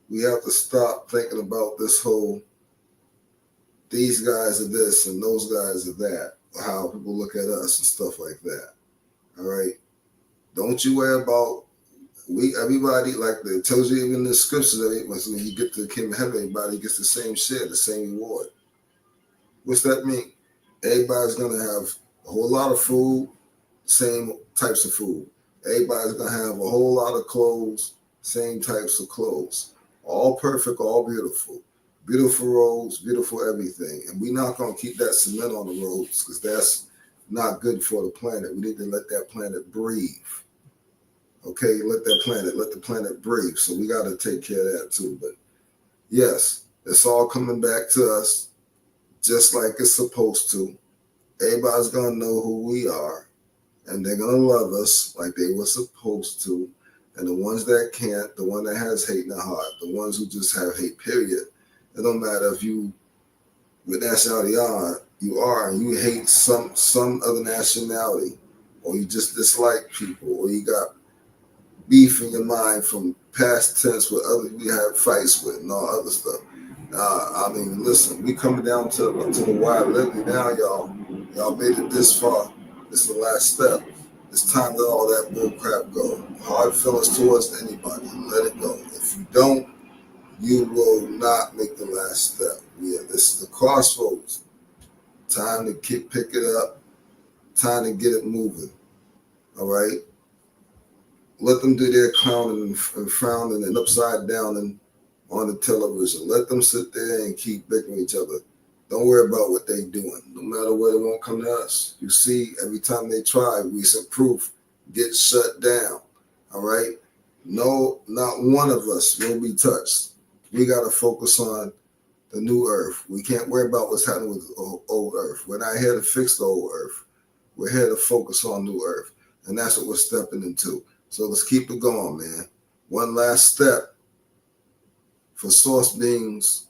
We have to stop thinking about this whole, these guys are this and those guys are that, or how people look at us and stuff like that. All right? Don't you worry about, everybody, like it tells you even in the scriptures, when you get to the kingdom of heaven, everybody gets the same share, the same reward. What's that mean? Everybody's going to have a whole lot of food, same types of food. Everybody's going to have a whole lot of clothes, same types of clothes. All perfect, all beautiful. beautiful roads, beautiful everything. And we're not going to keep that cement on the roads because that's not good for the planet. We need to let that planet breathe. Okay, let the planet breathe. So we got to take care of that too. But yes, it's all coming back to us just like it's supposed to. Everybody's going to know who we are, and they're going to love us like they were supposed to. And the ones that can't, the one that has hate in their heart, the ones who just have hate, period. It don't matter if you, what nationality you are, and you hate some other nationality, or you just dislike people, or you got beef in your mind from past tense with others we had fights with and all other stuff. I mean, listen, we coming down to the wire literally now, y'all. Y'all made it this far. This is the last step. It's time to let all that bull crap go. Hard feelings towards anybody, let it go. If you don't, you will not make the last step. Yeah, this is the crossroads. Time to pick it up. Time to get it moving. All right? Let them do their clowning and frowning and upside down and on the television. Let them sit there and keep bickering each other. Don't worry about what they're doing. No matter what, it won't come to us. You see, every time they try, recent proof gets shut down. All right? No, not one of us will be touched. We got to focus on the new earth. We can't worry about what's happening with the old earth. We're not here to fix the old earth. We're here to focus on new earth. And that's what we're stepping into. So let's keep it going, man. One last step for source beings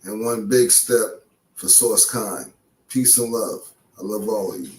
and one big step for source kind. Peace and love. I love all of you.